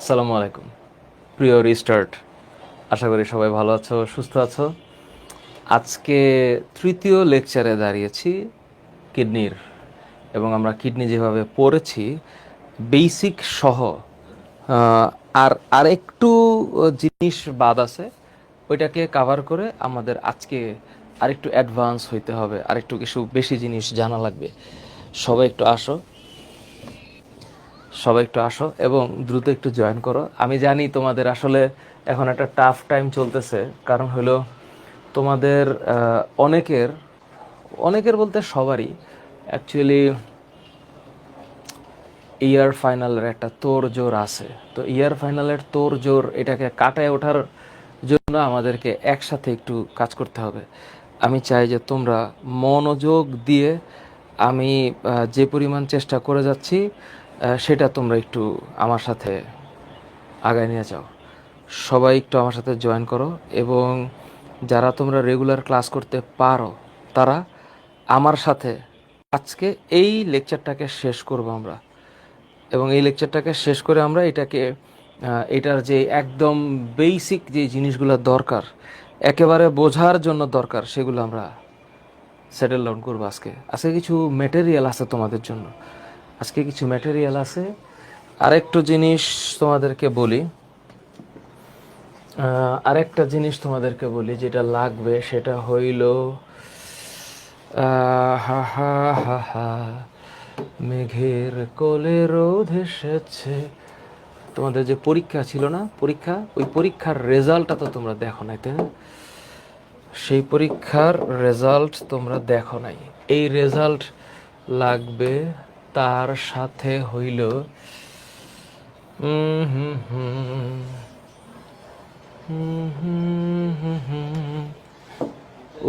আসসালামু আলাইকুম প্রিয় রিস্টার্ট। আশা করি সবাই ভালো আছো, সুস্থ আছো। আজকে তৃতীয় লেকচারে দাঁড়িয়েছি কিডনির, এবং আমরা কিডনি যেভাবে পড়েছি বেসিক সহ আহ, আর একটু জিনিস বাদ আছে, ওইটাকে কাভার করে আমাদের আজকে আরেকটু অ্যাডভান্স হইতে হবে, আরেকটু কিছু বেশি জিনিস জানা লাগবে। সবাই একটু আসো, সবাই একটু আসো এবং দ্রুত একটু জয়েন করো। আমি জানি তোমাদের আসলে এখন একটা টাফ টাইম চলতেছে, কারণ হলো তোমাদের অনেকের অনেকের বলতে সবারই অ্যাকচুয়ালি ইয়ার ফাইনালের একটা তোড়জোড় আছে। তো ইয়ার ফাইনালের তোড়জোড় এটাকে কাটায় ওঠার জন্য আমাদেরকে একসাথে একটু কাজ করতে হবে। আমি চাই যে তোমরা মনোযোগ দিয়ে, আমি যে পরিমাণ চেষ্টা করে যাচ্ছি সেটা তোমরা একটু আমার সাথে আগায় নিয়ে যাও। সবাই একটু আমার সাথে জয়েন করো, এবং যারা তোমরা রেগুলার ক্লাস করতে পারো তারা আমার সাথে আজকে এই লেকচারটাকে শেষ করব আমরা। এবং এই লেকচারটাকে শেষ করে আমরা এটার যে একদম বেসিক যে জিনিসগুলো দরকার, একেবারে বোঝার জন্য দরকার, সেগুলো আমরা সেটেল ডাউন করবো। আজকে আজকে কিছু ম্যাটেরিয়াল আছে তোমাদের জন্য, আজকে কিছু ম্যাটেরিয়াল আছে। আরেকটু জিনিস তোমাদেরকে বলি, আরেকটা জিনিস তোমাদেরকে বলি যেটা লাগবে, সেটা হইল হা হা হা হা মেঘের কোলে রোদ এসেছে। তোমাদের যে পরীক্ষা ছিল না, পরীক্ষা, ওই পরীক্ষার রেজাল্টটা তো তোমরা দেখো নাই, তাই না? সেই পরীক্ষার রেজাল্ট তোমরা দেখো নাই। এই রেজাল্ট লাগবে, তার সাথে হইল হুম হুম হুম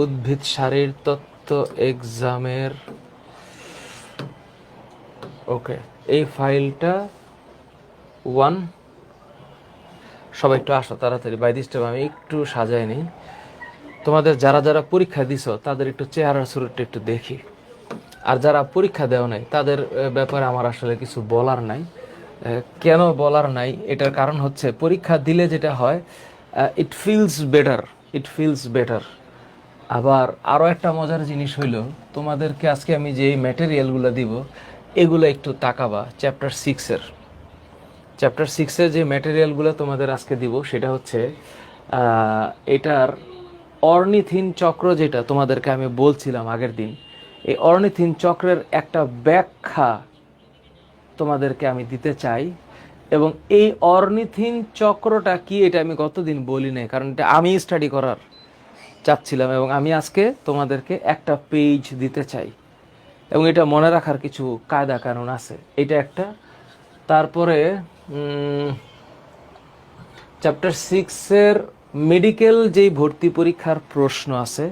উদ্ভিদ শারীর তত্ত্ব এক্সামের, ওকে, এই ফাইলটা 1। সবাই একটু আসো তাড়াতাড়ি, বাই দিস টাইম আমি একটু সাজাই নিই। তোমাদের যারা যারা পরীক্ষা দিছো তাদের একটু চেহারা সুরটা একটু দেখি, আর যারা পরীক্ষা দেওয়া নাই তাদের ব্যাপারে আমার আসলে কিছু বলার নাই। কেন বলার নাই, এটার কারণ হচ্ছে পরীক্ষা দিলে যেটা হয়, it feels better, it feels better. আবার আরও একটা মজার জিনিস হইল, তোমাদেরকে আজকে আমি যে ম্যাটেরিয়ালগুলো দিব এগুলো একটু তাকাবা। চ্যাপ্টার 6-এর যে ম্যাটেরিয়ালগুলো তোমাদের আজকে দিব সেটা হচ্ছে এটার অর্নিথিন চক্র, যেটা তোমাদেরকে আমি বলছিলাম আগের দিন। এই অর্নিথিন চক্রের একটা ব্যাখ্যা তোমাদেরকে আমি দিতে চাই। এবং এই অর্নিথিন চক্রটা কি এটা আমি গতদিন বলি নাই, কারণ এটা আমি স্টাডি করার চাচ্ছিলাম, এবং আমি আজকে তোমাদেরকে একটা পেজ দিতে চাই, এবং এটা মনে রাখার কিছু কায়দা কানুন আছে, এটা একটা। তারপরে চ্যাপ্টার 6-এর মেডিকেল যেই ভর্তি পরীক্ষার প্রশ্ন আছে,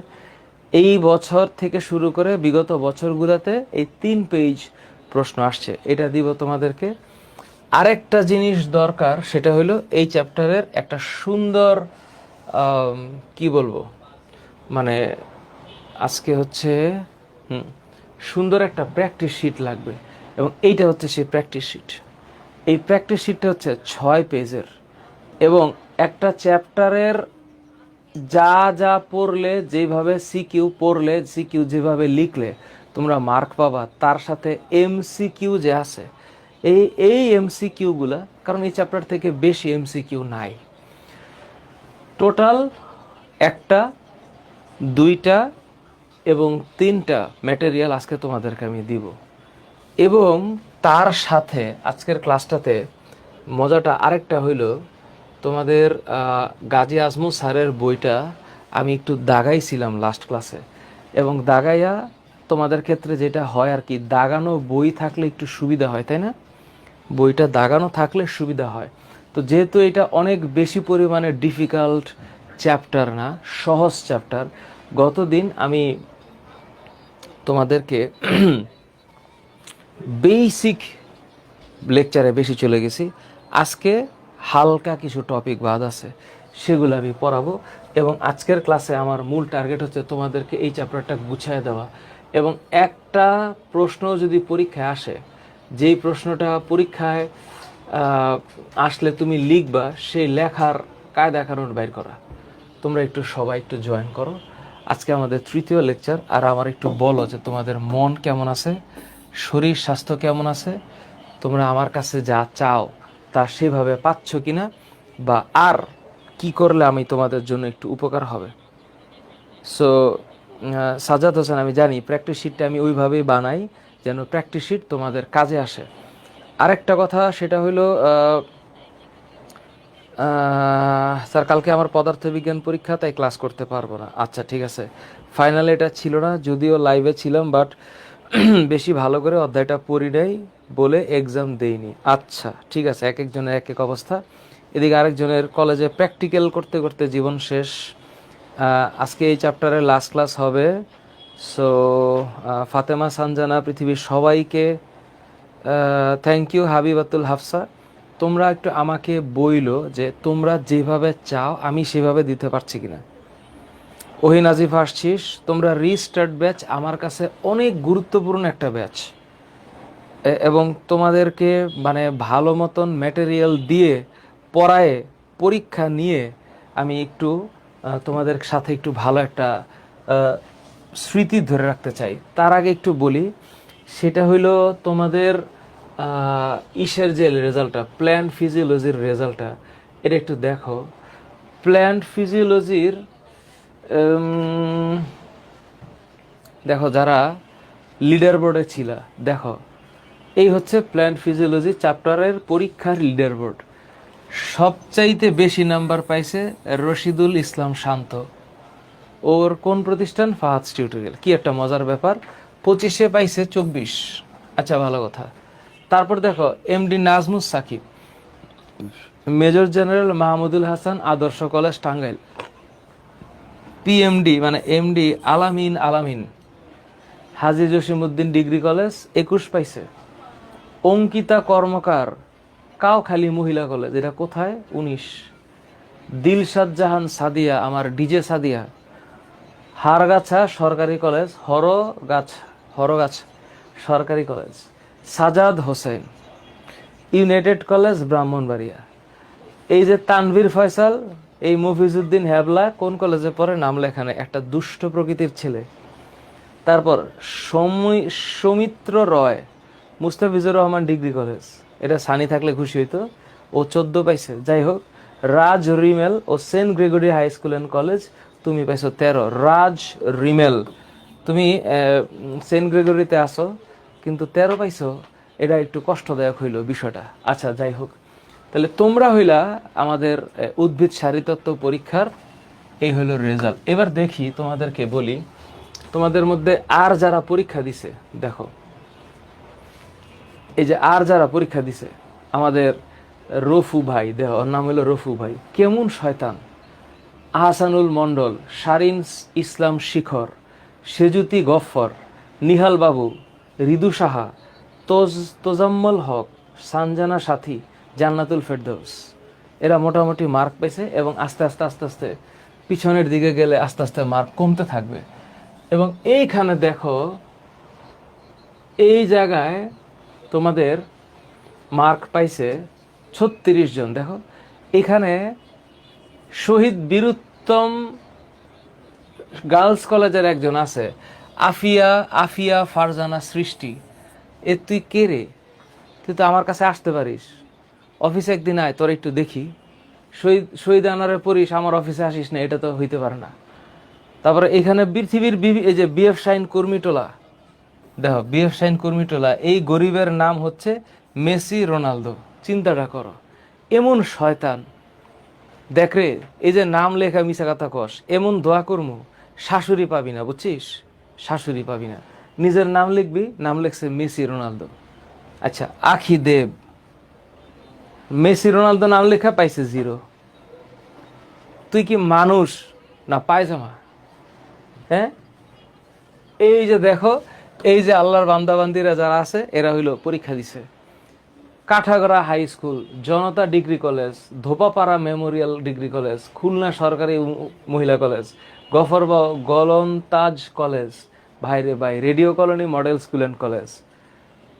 এই বছর থেকে শুরু করে বিগত বছরগুলোতে এই 3 পেজ প্রশ্ন আসছে, এটা দিব তোমাদেরকে। আরেকটা জিনিস দরকার, সেটা হলো এই চ্যাপ্টারের একটা সুন্দর কি বলবো, মানে আজকে হচ্ছে সুন্দর একটা প্র্যাকটিস শিট লাগবে, এবং এইটা হচ্ছে সেই প্র্যাকটিস শিট। এই প্র্যাকটিস শিটটা হচ্ছে 6 পেজের, এবং একটা চ্যাপ্টারের যা যা পড়লে, যেভাবে সিকিউ পড়লে, সিকিউ যেভাবে লিখলে তোমরা মার্ক পাবা, তার সাথে এমসিকিউ যে আছে, এই এমসিকিউগুলা, কারণ এই চ্যাপ্টার থেকে বেশি এমসিকিউ নাই। টোটাল একটা, দুইটা এবং 3টা ম্যাটেরিয়াল আজকে তোমাদেরকে আমি দিব। এবং তার সাথে আজকের ক্লাসটাতে মজাটা আরেকটা হইল, তোমাদের গাজী আজমল স্যারের বইটা আমি একটু দাগাইছিলাম লাস্ট ক্লাসে, এবং দাগাইয়া তোমাদের ক্ষেত্রে যেটা হয় আর কি, দাগানো বই থাকলে একটু সুবিধা হয়, তাই না? বইটা দাগানো থাকলে সুবিধা হয়। তো যেহেতু এটা অনেক বেশি পরিমাণে ডিফিকাল্ট চ্যাপ্টার না, সহজ চ্যাপ্টার, গতদিন আমি তোমাদেরকে বেসিক লেকচারে বেশি চলে গেছি। আজকে হালকা কিছু টপিক বাদ আছে, সেগুলো আমি পড়াবো। এবং আজকের ক্লাসে আমার মূল টার্গেট হচ্ছে তোমাদেরকে এই চ্যাপ্টারটা গুছিয়ে দেওয়া। এবং একটা প্রশ্ন যদি পরীক্ষায় আসে, যেই প্রশ্নটা পরীক্ষায় আহ, আসলে তুমি লিখবা, সেই লেখার কায়দা কানুন বাইর করা। তোমরা একটু সবাই একটু জয়েন করো। আজকে আমাদের তৃতীয় লেকচার। আর আমার একটু বলো যে তোমাদের মন কেমন আছে, শরীর স্বাস্থ্য কেমন আছে, তোমরা আমার কাছে যা চাও তা সেভাবে পাচ্ছ কিনা, বা আর কি করলে আমি তোমাদের জন্য একটু উপকার হবে। সো সাজাদ হোসেন, আমি জানি প্র্যাকটিস শিটটা আমি ওইভাবেই বানাই যেন প্র্যাকটিস শিট তোমাদের কাজে আসে। আরেকটা কথা, সেটা হলো স্যার কালকে আমার পদার্থবিজ্ঞান পরীক্ষা, তাই ক্লাস করতে পারবো না। আচ্ছা ঠিক আছে, ফাইনালে এটা ছিল না, যদিও লাইভে ছিলাম, বাট বেশি ভালো করে অধ্যায়টা পড়ি নাই বলে এক্সাম দেইনি। আচ্ছা ঠিক আছে, এক একজনের এক এক অবস্থা। এদিকে আরেকজনের কলেজে প্র্যাকটিক্যাল করতে করতে জীবন শেষ। আজকে এই চ্যাপ্টারের লাস্ট ক্লাস হবে। সো ফাতেমা সানজানা, পৃথিবীর সবাইকে থ্যাংক ইউ। হাবিবাতুল হাফসা, তোমরা একটু আমাকে বইলো যে তোমরা যেভাবে চাও আমি সেভাবে দিতে পারছি কিনা। ওহি নাজিফ আসছিস, তোমরা রিস্টার্ট ব্যাচ আমার কাছে অনেক গুরুত্বপূর্ণ একটা ব্যাচ, এবং তোমাদেরকে মানে ভালো মতন ম্যাটেরিয়াল দিয়ে পড়ায়ে পরীক্ষা নিয়ে আমি একটু তোমাদের সাথে একটু ভালো একটা স্মৃতি ধরে রাখতে চাই। তার আগে একটু বলি, সেটা হইলো তোমাদের ইসের যে রেজাল্টটা, প্ল্যান্ট ফিজিওলজির রেজাল্টটা, এটা একটু দেখো। প্ল্যান্ট ফিজিওলজির দেখো, যারা লিডার বোর্ডে ছিল, দেখো এই হচ্ছে প্ল্যান্ট ফিজিওলজি চ্যাপ্টারের পরীক্ষার লিডার বোর্ড। সবচাইতে বেশি নাম্বার পাইছে রশিদুল ইসলাম শান্ত। ওর কোন প্রতিষ্ঠান? ফাহাদ টিউটোরিয়াল। কি একটা মজার ব্যাপার, 25-এ পাইছে 24। আচ্ছা ভালো কথা। তারপর দেখো MD Nazmus Sakib, major general Mahmudul Hasan Adarsha college Tangail. PMD মানে MD Alamin Haji Jasimuddin degree college, 21 পাইছে। অঙ্কিতা কর্মকার কাউখালী মহিলা কলেজ, এটা কোথায়? 19। দিলশাদ জাহান সাদিয়া, আমার ডিজে সাদিয়া, হারগাছা সরকারি কলেজ, হরগাছ সরকারি college. Sajjad Hossain, United college Brahmanbaria. এই যে তানভীর ফয়সাল, এই মফিজউদ্দিন হ্যাবলা কোন কলেজে পড়ে? নাম লেখানে, একটা দুষ্ট প্রকৃতির ছেলে। তারপর সৌমিত্র রয়, মুস্তাফিজুর রহমান ডিগ্রি কলেজ, এটা সানি থাকলে খুশি হইতো, ও 14 পাইছে। যাই হোক, রাজ রিমেল ও saint Gregory high school and college, তুমি পাইছো 13। রাজ রিমেল, তুমি সেন্ট গ্রেগরিতে আসো কিন্তু 13 পাইছো, এটা একটু কষ্টদায়ক হইল বিষয়টা। আচ্ছা যাই হোক, তাহলে তোমরা হইলা আমাদের উদ্ভিদ সারিতত্ত্ব পরীক্ষার এই হইল রেজাল্ট। এবার দেখি তোমাদেরকে বলি, তোমাদের মধ্যে আর যারা পরীক্ষা দিছে, দেখো এই যে আর যারা পরীক্ষা দিছে, আমাদের রফু ভাই, দেহ ওর নাম হলো রফু ভাই, কেমন শয়তান। আহসানুল মণ্ডল, শারিন ইসলাম শিখর, সেজুতি গফফর, নিহাল বাবু, রিদু সাহা, তোজাম্মল হক, সানজানা সাথী, জান্নাতুল ফেরদৌস, এরা মোটামুটি মার্ক পেয়েছে। এবং আস্তে আস্তে আস্তে আস্তে পিছনের দিকে গেলে আস্তে আস্তে মার্ক কমতে থাকবে। এবং এইখানে দেখো, এই জায়গায় তোমাদের মার্ক পাইছে 36 জন। দেখো এখানে শহীদ বীরুত্তম গার্লস কলেজের একজন আছে, আফিয়া ফারজানা সৃষ্টি। এ তুই কে রে? তুই তো আমার কাছে আসতে পারিস, অফিসে একদিন আয়, তোর একটু দেখি। শহীদ আনারে পড়িস, আমার অফিসে আসিস না, এটা তো হইতে পারে না। তারপরে এখানে পৃথিবীর এই যে বিএফ শাইন কর্মীটোলা, দেখো বিএফ শাইন কর্মীটোলা, এই গরিবের নাম হচ্ছে মেসি রোনালদো। চিন্তাটা করো, এমন শয়তান। দেখ রে, এই যে নাম লেখা মিশা কথা কস, এমন দোয়া কর্মু, শাশুড়ি পাবি না, বুঝছিস? শাশুড়ি পাবি না। নিজের নাম লিখবি, নাম লেখছে মেসি রোনালদো। আচ্ছা, আখি দেব, মেসি রোনালদো নাম লেখা পাইছে 0। তুই কি মানুষ না পায়জামা? হ্যাঁ, এই যে দেখো, এই যে আল্লাহর বান্দাবান্দিরা যারা আছে, এরা হইলো পরীক্ষা দিছে। Kathagara high school, Janata degree college, Dhopapara memorial degree college, Khulna সরকারি মহিলা কলেজ, গফরগাঁও গলন্তাজ কলেজ, ভাইরে ভাই, radio colony model school and college.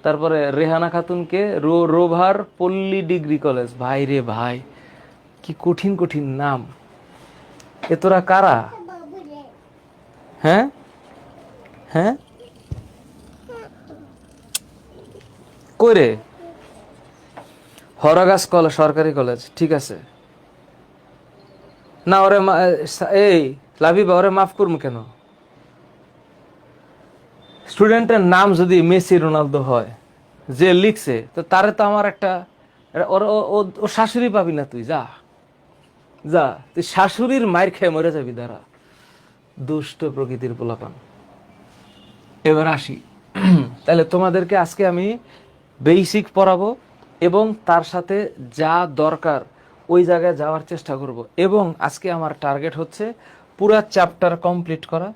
তারপরে রেহানা খাতুনকে রোভার পল্লী ডিগ্রি কলেজ। ভাই রে ভাই, কি কঠিন কঠিন নাম। এ তোরা কারা? হ্যাঁ হ্যাঁ, কই রে? হরগাছ কলেজ, সরকারি কলেজ, ঠিক আছে। না ওরে এই লাভিবা, ওরে মাফ করবো কেন? স্টুডেন্টের নাম যদি মেসি রোনালদো হয়, যে লিখছে, তো তারে তো আমার একটা ও শাশুড়ি পাবি না তুই, যা যা, তুই শাশুড়ির মায়ের খেয়ে মরে যাবি, দাঁড়া, দুষ্ট প্রকৃতির পোলাপান। এবার আসি, তাহলে তোমাদেরকে আজকে আমি বেসিক পড়াবো এবং তার সাথে যা দরকার ওই জায়গায় যাওয়ার চেষ্টা করব। এবং আজকে আমার টার্গেট হচ্ছে পুরা চ্যাপ্টার কমপ্লিট করা।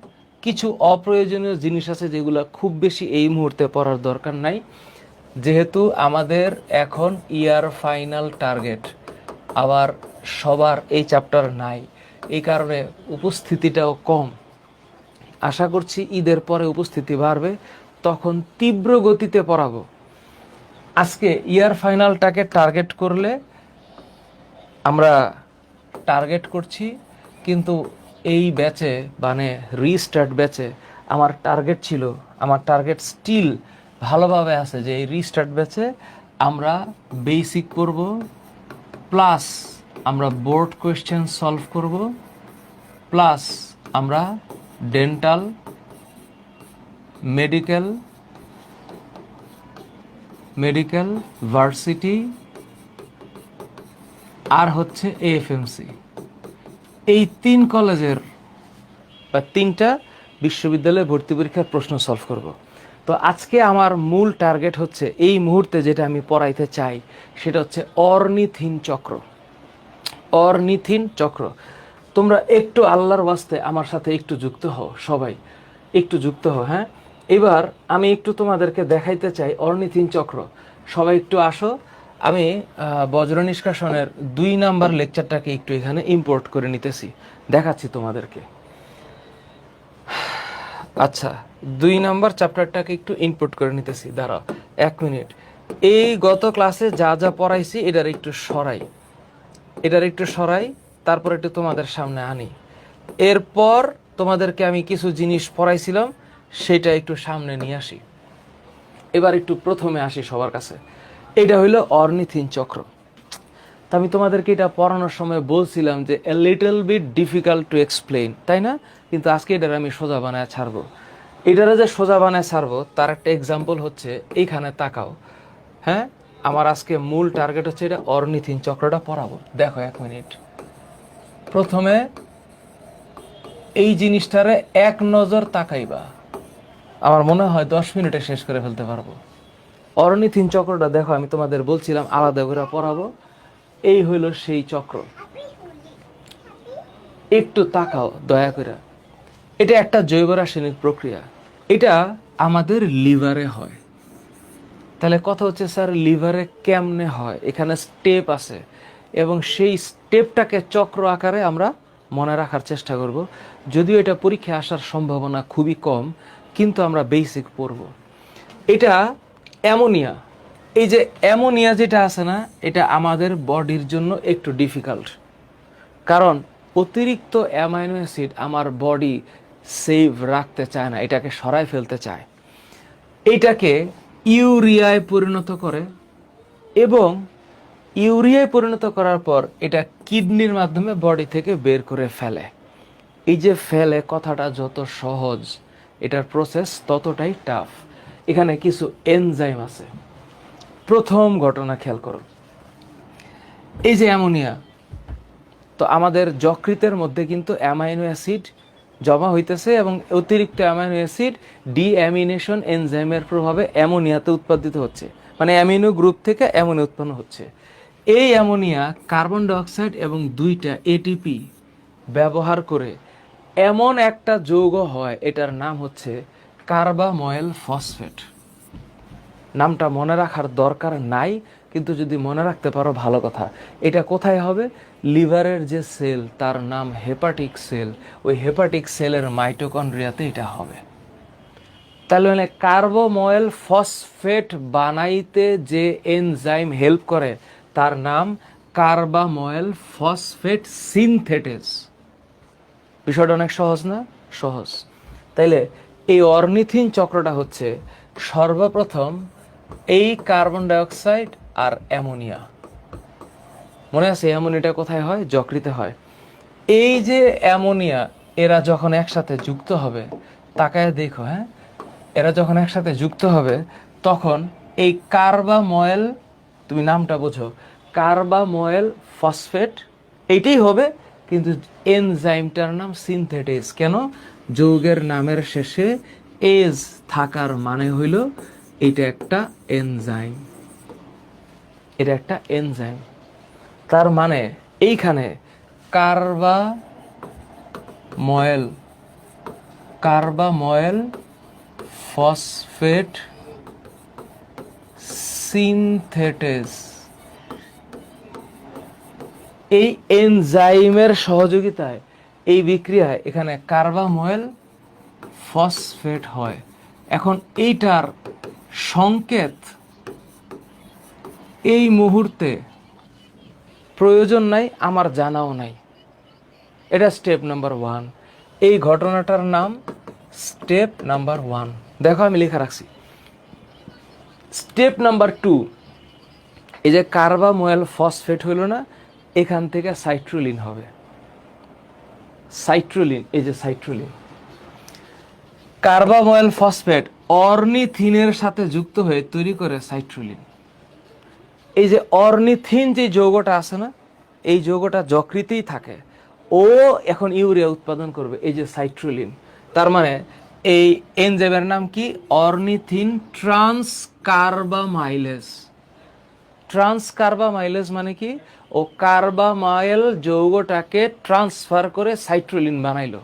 কিছু অপ্রয়োজনীয় জিনিস আছে যেগুলো খুব বেশি এই মুহূর্তে পড়ার দরকার নাই, যেহেতু আমাদের এখন ইয়ার ফাইনাল টার্গেট, আবার সবার এই চ্যাপ্টার নাই, এই কারণে উপস্থিতিটাও কম। আশা করছি ঈদের পরে উপস্থিতি বাড়বে, তখন তীব্র গতিতে পড়াবো। আজকে ইয়ার ফাইনালটাকে টার্গেট করলে আমরা টার্গেট করছি, কিন্তু এই ব্যাচে মানে রিস্টার্ট ব্যাচে আমার টার্গেট ছিল, আমার টার্গেট স্টিল ভালোভাবে আছে যে এই রিস্টার্ট ব্যাচে আমরা বেসিক করব, প্লাস আমরা বোর্ড কোয়েশ্চেন সলভ করব, প্লাস আমরা ডেন্টাল, মেডিকেল, ভার্সিটি আর হচ্ছে এএফএমসি, এই 3 কলেজের বা 3টা বিশ্ববিদ্যালয়ে ভর্তি পরীক্ষার প্রশ্ন সলভ করব। তো আজকে আমার মূল টার্গেট হচ্ছে, এই মুহূর্তে যেটা আমি পড়াইতে চাই সেটা হচ্ছে অর্নিথিন চক্র। অর্নিথিন চক্র, তোমরা একটু আল্লাহর ওয়াস্তে আমার সাথে একটু যুক্ত হও, সবাই একটু যুক্ত হও। হ্যাঁ, এবার আমি একটু তোমাদেরকে দেখাইতে চাই অর্নিথিন চক্র। সবাই একটু আসো, আমি বজ্র নিষ্কাশনের 2 নাম্বার লেকচারটাকে একটু এখানে ইম্পোর্ট করে নিতেছি, দেখাচ্ছি তোমাদেরকে। আচ্ছা, 2 নাম্বার চ্যাপ্টারটাকে একটু ইনপুট করে নিতেছি, দাঁড়াও 1 মিনিট। এই গত ক্লাসে যা যা পড়াইছি এটার একটু সরাই, তারপর একটু তোমাদের সামনে আনি। এরপর তোমাদেরকে আমি কিছু জিনিস পড়াইছিলাম সেটা একটু সামনে নিয়ে আসি। এবার একটু প্রথমে আসি সবার কাছে, এটা হইলো অর্নিথিন চক্র। তা আমি তোমাদেরকে এটা পড়ানোর সময় বলছিলাম যে a little bit difficult to explain, তাই না? কিন্তু আজকে এটার আমি সোজা বানায় ছাড়বো। এটারে যে সোজা বানায় ছাড়বো তার একটা এক্সাম্পল হচ্ছে এইখানে তাকাও। হ্যাঁ, আমার আজকে মূল টার্গেট হচ্ছে এটা অর্নিথিন চক্রটা পড়াবো। দেখো 1 মিনিট, প্রথমে এই জিনিসটারে এক নজর তাকাইবা, আমার মনে হয় 10 মিনিটে শেষ করে ফেলতে পারবো। অর্নিথিন চক্রটা দেখো, আমি তোমাদের বলছিলাম আলাদা করে পড়াবো। এই হইল সেই চক্র, একটু তাকাও দয়া করে। এটা একটা জৈব রাসায়নিক প্রক্রিয়া, এটা আমাদের লিভারে হয়। তাহলে কথা হচ্ছে স্যার লিভারে কেমনে হয়? এখানে স্টেপ আছে এবং সেই স্টেপটাকে চক্র আকারে আমরা মনে রাখার চেষ্টা করব। যদিও এটা পরীক্ষায় আসার সম্ভাবনা খুবই কম, কিন্তু আমরা বেসিক পড়ব। এটা অ্যামোনিয়া, এই যে অ্যামোনিয়া যেটা আছে না, এটা আমাদের বডির জন্য একটু ডিফিকাল্ট, কারণ অতিরিক্ত অ্যামাইনো অ্যাসিড আমার বডি সেভ রাখতে চায় না, এটাকে সরাই ফেলতে চায়। এইটাকে ইউরিয়ায় পরিণত করে এবং ইউরিয়ায় পরিণত করার পর এটা কিডনির মাধ্যমে বডি থেকে বের করে ফেলে। এই যে ফেলে কথাটা যত সহজ, এটার প্রসেস ততটাই টাফ। এখানে কিছু এনজাইম আছে। প্রথম ঘটনা খেয়াল করো, এই যে অ্যামোনিয়া, তো আমাদের যকৃতের মধ্যে কিন্তু অ্যামাইনো অ্যাসিড জমা হইতেছে এবং অতিরিক্ত অ্যামাইনো অ্যাসিড ডিঅ্যামিনেশন এনজাইমের প্রভাবে অ্যামোনিয়াতে উৎপাদিত হচ্ছে, মানে অ্যামিনো গ্রুপ থেকে অ্যামোনিয়া উৎপন্ন হচ্ছে। এই অ্যামোনিয়া কার্বন ডাইঅক্সাইড এবং 2টা এটিপি ব্যবহার করে এমন একটা যৌগ হয়, এটার নাম হচ্ছে কার্বাময়েল ফসফেট। নামটা মনে রাখার দরকার নাই, কিন্তু যদি মনে রাখতে পারো ভালো কথা। এটা কোথায় হবে? লিভারের যে সেল তার নাম হেপাটিক সেল, ওই হেপাটিক সেলের মাইটোকন্ড্রিয়াতে এটা হবে। তাহলে মানে কার্বোময়েল ফসফেট বানাইতে যে এনজাইম হেল্প করে তার নাম কার্বাময়েল ফসফেট সিনথেটেজ। বিষয়টা অনেক সহজ না? সহজ। তাইলে এই অর্নিথিন চক্রটা হচ্ছে সর্বপ্রথম এই কার্বন ডাইঅক্সাইড আর অ্যামোনিয়া, মনে আছে অ্যামোনিয়াটা কোথায় হয়? যকৃতে হয়। এই যে অ্যামোনিয়া এরা যখন একসাথে যুক্ত হবে, তাকায় দেখো, হ্যাঁ, এরা যখন একসাথে যুক্ত হবে তখন এই কার্বাময়েল, তুমি নামটা বোঝো, কার্বাময়েল ফসফেট এইটাই হবে, কিন্তু এনজাইমটার নাম সিনথেটেজ। কেন? যৌগের নামের শেষে এজ থাকার মানে হইল এটা একটা এনজাইম, এটা একটা এনজাইম। তার মানে এইখানে কার্বাময়েল ফসফেট সিনথেটেজ, এই এনজাইমের সহযোগিতায় এই বিক্রিয়ায় এখানে কার্বাময়েল ফসফেট হয়। এখন এইটার সংকেত এই মুহূর্তে প্রয়োজন নাই, আমার জানাও নাই। এটা স্টেপ নাম্বার 1। এই ঘটনাটার নাম স্টেপ নাম্বার 1। দেখো আমি লেখা রাখছি। স্টেপ নাম্বার 2, এই যে কার্বাময়েল ফসফেট হইল না, এখান থেকে সাইট্রুলিন হবে। সাইট্রুলিন, এই যে সাইট্রুলিন, কার্বাময়েল ফসফেট অর্নিথিনের সাথে যুক্ত হয়ে তৈরি করে সাইট্রুলিন। এই যে অর্নিথিন যে যৌগটা আছে না, এই যৌগটা যকৃতেই থাকে, ও এখন ইউরিয়া উৎপাদন করবে, এই যে সাইট্রুলিন। তার মানে এই এনজাইমের নাম কি? অর্নিথিন ট্রান্সকার্বামাইলেজ। ট্রান্সকার্বামাইলেজ মানে কি? ও কার্বামাইল যৌগটাকে ট্রান্সফার করে সাইট্রুলিন বানাইলো,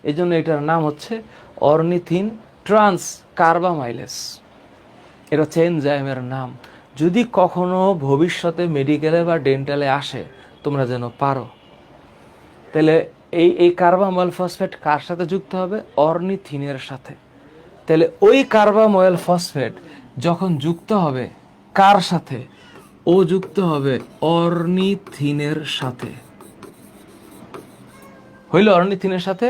এই জন্য এটার নাম হচ্ছে অর্নিথিন ট্রান্সকার্বামাইলেজ। এটা হচ্ছে এনজাইমের নাম। যদি কখনো ভবিষ্যতে মেডিকেলে বা ডেন্টালে আসে, তোমরা যেন পারো। তাহলে এই কার্বাময়েল ফসফেট কার সাথে যুক্ত হবে? অর্নিথিনের সাথে। তাহলে ওই কার্বাময়েল ফসফেট যখন যুক্ত হবে কার সাথে? ও যুক্ত হবে অর্নিথিনের সাথে। হইল অর্নিথিনের সাথে।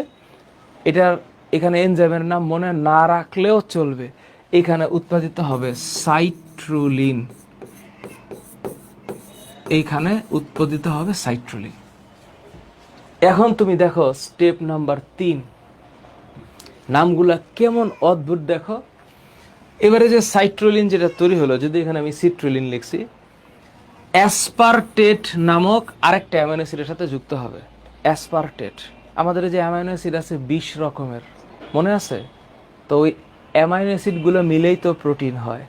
এটার এখানে এনজাইমের নাম মনে না রাখলেও চলবে। এখানে উৎপাদিত হবে সাইট্রুলিন, এইখানে উৎপাদিত হবে সাইট্রুলিন। এখন তুমি দেখো স্টেপ নাম্বার 3, নামগুলা কেমন অদ্ভুত দেখো। এবারে যে সাইট্রুলিন যেটা তৈরি হলো, যদি এখানে আমি সিট্রুলিন লিখছি, অ্যাসপারটেট নামক আরেকটা অ্যামাইনো অ্যাসিডের সাথে যুক্ত হবে। অ্যাসপারটেট, আমাদের যে অ্যামাইনো অ্যাসিড আছে 20 রকমের, মনে আছে তো? ওই অ্যামাইনো অ্যাসিডগুলো মিলেই তো প্রোটিন হয়।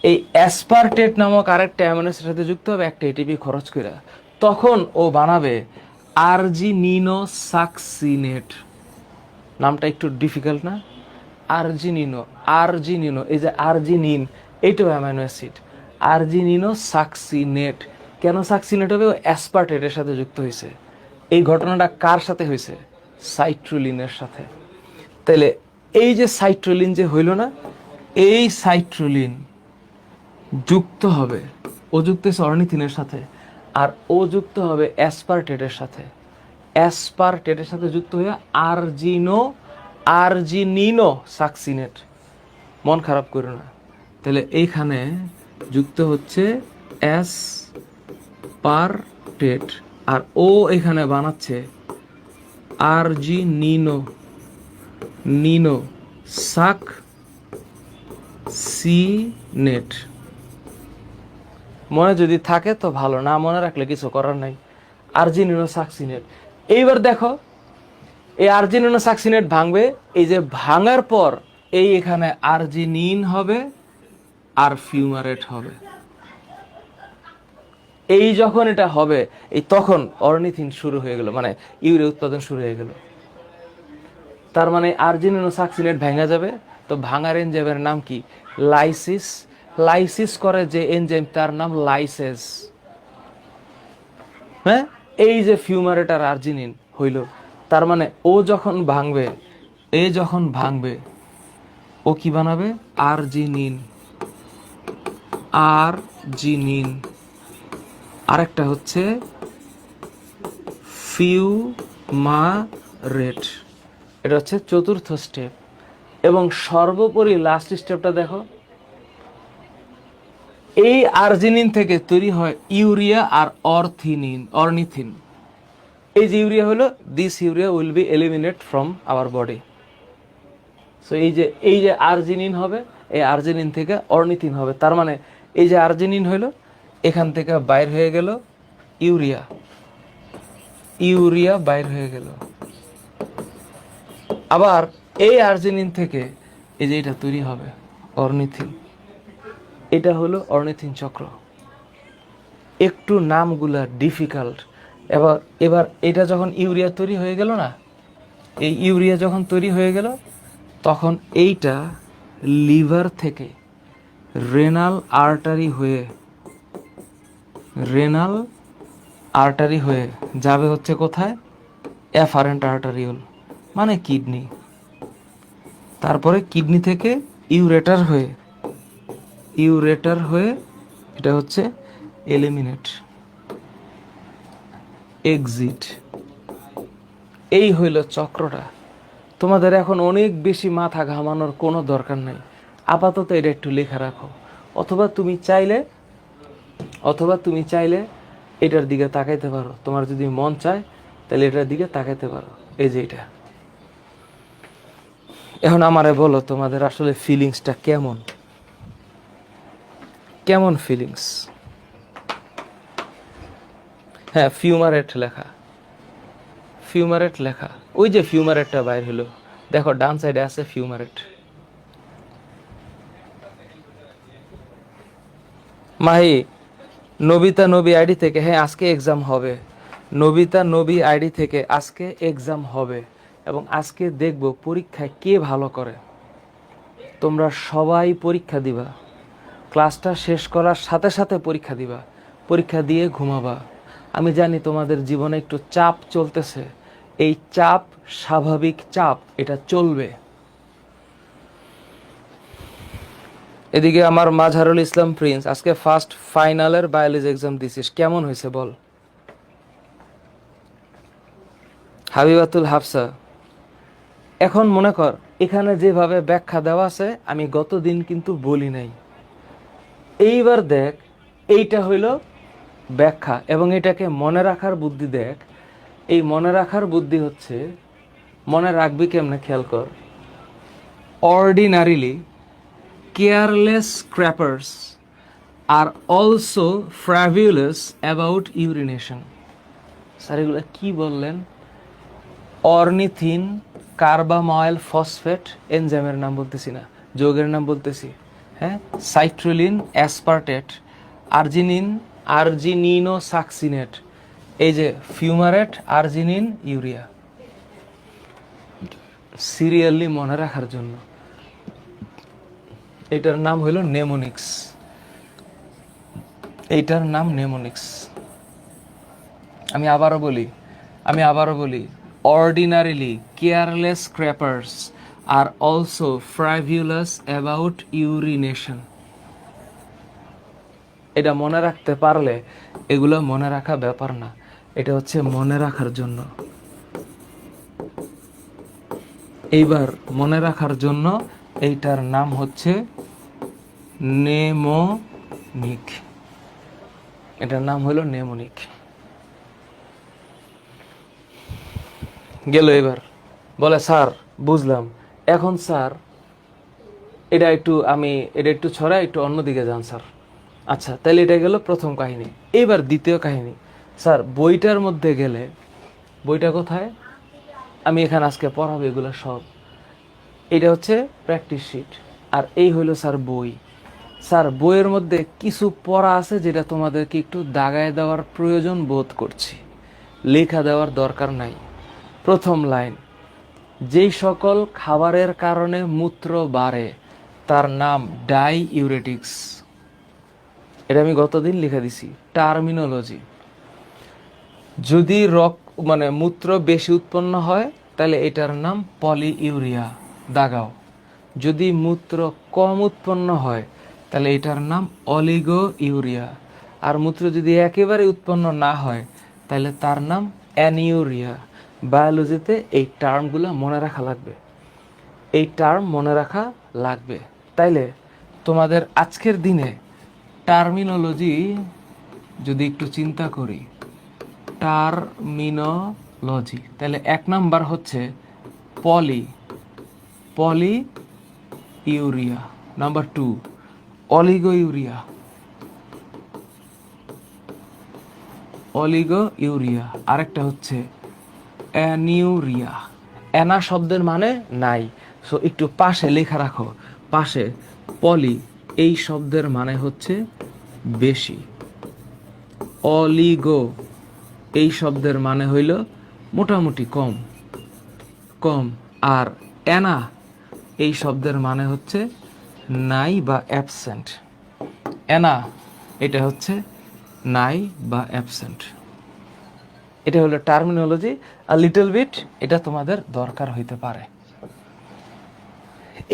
এই অ্যাসপারটেট নামক আরেকটা অ্যামাইনো অ্যাসিডের সাথে যুক্ত হবে একটা এটিপি খরচ করে, তখন ও বানাবে আরজিনিনোসাকসিনেট। নামটা একটু ডিফিকাল্ট না? আরজিনিনো, এই যে আরজিনিন, এইটাও অ্যামাইনো অ্যাসিড। আরজিনিনোসাকসিনেট, কেন সাকসিনেট হবে? অ্যাসপারটেটের সাথে যুক্ত হয়েছে। এই ঘটনাটা কার সাথে হয়েছে? সাইট্রুলিনের সাথে। তাহলে এই যে সাইট্রুলিন যে হইল না, এই সাইট্রুলিন যুক্ত হবে, ও যুক্ত হয়েছে অর্নিথিনের সাথে, আর ও যুক্ত হবে অ্যাসপারটেটের সাথে। অ্যাসপারটেটের সাথে যুক্ত হয়ে আরজিনিনোসাকসিনেট। মন খারাপ করো না। তাহলে এইখানে যুক্ত হচ্ছে অ্যাসপারটেট, আর ও এখানে বানাচ্ছে আরজিনিনোসাকসিনেট। মনে যদি থাকে তো ভালো, না মনে রাখলে কিছু করার নাই। আরজিনিনোসাকসিনেট। এইবার দেখো এই আরজিনিনোসাকসিনেট ভাঙবে, এই যে ভাঙার পর এই এখানে আরজিনিন হবে আর ফিউমারেট হবে। এই যখন এটা হবে, এই তখন অর্নিথিন শুরু হয়ে গেল, মানে ইউরিয়া উৎপাদন শুরু হয়ে গেল। তার মানে আরজিনিনোসাকসিনেট ভাঙা যাবে। তো ভাঙার এনজাইমের নাম কি? লাইসিস। লাইসিস করে যে এনজাইম তার নাম লাইসেস। হ্যাঁ, এই যে ফিউমারেট আর আরজিনিন হইল, তার মানে ও যখন ভাঙবে, এ যখন ভাঙবে, ও কি বানাবে? আরজিনিন। আরজিনিন। আরেকটা হচ্ছে ফিউমারেট। এটা হচ্ছে চতুর্থ স্টেপ। এবং সর্বোপরি লাস্ট স্টেপটা দেখো, এই আর্জিনিন থেকে তৈরি হয় ইউরিয়া আর অর্নিথিন। এই যে ইউরিয়া হলো, this urea will be eliminate from our body. So এই যে আর্জিনিন হবে, এই আর্জিনিন থেকে অর্নিথিন হবে। তার মানে এই যে আর্জিনিন হলো, এখান থেকে বাইর হয়ে গেল ইউরিয়া। ইউরিয়া বাইর হয়ে গেল। আবার এই আর্জিনিন থেকে এই যে এটা তৈরি হবে অর্নিথিন। এটা হলো অর্নিথিন চক্র। একটু নামগুলা ডিফিকাল্ট। এবার এবার এটা যখন ইউরিয়া তৈরি হয়ে গেল না, এই ইউরিয়া যখন তৈরি হয়ে গেল, তখন এইটা লিভার থেকে রেনাল আর্টারি হয়ে যাবে হচ্ছে কোথায়? এফারেন্ট আর্টারিওল, মানে কিডনি। তারপরে কিডনি থেকে ইউরেটার হয়ে এটা হচ্ছে এলিমিনেট, এক্সিট। এই হইল চক্রটা। তোমাদের এখন অনেক বেশি মাথা ঘামানোর কোনো দরকার নেই। আপাতত এটা একটু লেখা রাখো, অথবা তুমি চাইলে এটার দিকে তাকাইতে পারো। তোমার যদি মন চায় তাহলে এটার দিকে তাকাইতে পারো। এই যে এটা। এখন আমারে বলো, তোমাদের আসলে ফিলিংসটা কেমন ফিলিংস? হ্যাঁ, ফিউমারেট লেখা। ওই যে ফিউমারেটটা বাইর হলো, দেখো ডান সাইডে আছে ফিউমারেট। মাহি, নবিতা নবী আইডি থেকে, হ্যাঁ আজকে এক্সাম হবে। নবিতা নবী আইডি থেকে আজকে এক্সাম হবে, এবং আজকে দেখব পরীক্ষায় কে ভালো করে। তোমরা সবাই পরীক্ষা দিবা, ক্লাসটা শেষ করার সাথে সাথে পরীক্ষা দিবা, পরীক্ষা দিয়ে ঘুমাবা। আমি জানি তোমাদের জীবনে একটু চাপ চলতেছে, এই চাপ স্বাভাবিক চাপ, এটা চলবে। এদিকে আমার মাজহারুল ইসলাম প্রিন্স, আজকে ফার্স্ট ফাইনালের বায়োলজি এক্সাম দিছিস, কেমন হয়েছে বল? হাবিবাতুল হাফসা, এখন মনে কর এখানে যেভাবে ব্যাখ্যা দেওয়া আছে, আমি গতদিন কিন্তু বলি নাই। এইবার দেখ, এইটা হইল ব্যাখ্যা, এবং এটাকে মনে রাখার বুদ্ধি দেখ। এই মনে রাখার বুদ্ধি হচ্ছে, মনে রাখবি কেমনে খেয়াল কর। Ordinarily careless scrapers are also frivolous about urination. Sir এগুলো কি বললেন? অর্নিথিন কার্বামাইল ফসফেট এনজাইমের নাম বলতেছি না, যৌগের নাম বলতেছি। হ্যাঁ, সাইট্রুলিন অ্যাসপার্টেট, আর্জিনিনোসাকসিনেট, এই যে ফিউমারেট, আর্জিনিন, ইউরিয়া। সিরিয়ালি মনে রাখার জন্য এটার নাম হলো নেমোনিক্স। এইটার নাম নেমোনিক্স। আমি আবারও বলি, অর্ডিনারিলি কেয়ারলেস স্ক্র্যাপার্স আর অলসো ফ্রাইভিউলাস অ্যাবাউট ইউরিনেশন। এটা মনে রাখতে পারলে এগুলো মনে রাখা ব্যাপার না, এটা হচ্ছে মনে রাখার জন্য। এইবার মনে রাখার জন্য এইটার নাম হচ্ছে নেমোনিক। এটার নাম হলো নেমোনিক। গেল। এবার বলে স্যার বুঝলাম, এখন স্যার এটা একটু ছড়াই, একটু অন্যদিকে যান স্যার। আচ্ছা, তাহলে এটা গেল প্রথম কাহিনী। এইবার দ্বিতীয় কাহিনী। স্যার বইটার মধ্যে গেলে, বইটা কোথায়? আমি এখানে আজকে পড়াবো এগুলো সব। এটা হচ্ছে প্র্যাকটিস শিট, আর এই হইল স্যার বই। স্যার বইয়ের মধ্যে কিছু পড়া আছে যেটা তোমাদেরকে একটু দাগায় দেওয়ার প্রয়োজন বোধ করছি, লেখা দেওয়ার দরকার নাই। প্রথম লাইন, যেই সকল খাবারের কারণে মূত্র বাড়ে তার নাম ডাইইউরেটিক্স। এটা আমি গতদিন লিখে দিছি, টার্মিনোলজি। যদি মূত্র বেশি উৎপন্ন হয় তাহলে এটার নাম পলিইউরিয়া, দাগাও। যদি মূত্র কম উৎপন্ন হয় তাহলে এটার নাম অলিগো ইউরিয়া। আর মূত্র যদি একেবারে উৎপন্ন না হয় তাহলে তার নাম অ্যানিউরিয়া। বায়োলজিতে এই টার্মগুলো মনে রাখা লাগবে, এই টার্ম মনে রাখা লাগবে। তাইলে তোমাদের আজকের দিনে টার্মিনোলজি যদি একটু চিন্তা করি, টার্মিনোলজি, তাহলে 1 নাম্বার হচ্ছে পলি ইউরিয়া, নাম্বার 2 অলিগো ইউরিয়া, আরেকটা হচ্ছে অ্যানিউরিয়া। অ্যানা শব্দের মানে নাই, সো একটু পাশে লেখা রাখো, পাশে পলি এই শব্দের মানে হচ্ছে বেশি, অলিগো এই শব্দের মানে হইল মোটামুটি কম, আর অ্যানা এই শব্দের মানে হচ্ছে নাই বা অ্যাবসেন্ট। অ্যানা এটা হচ্ছে নাই বা অ্যাবসেন্ট। এটা হলো টার্মিনোলজি, আর লিটল বিট এটা তোমাদের দরকার হইতে পারে।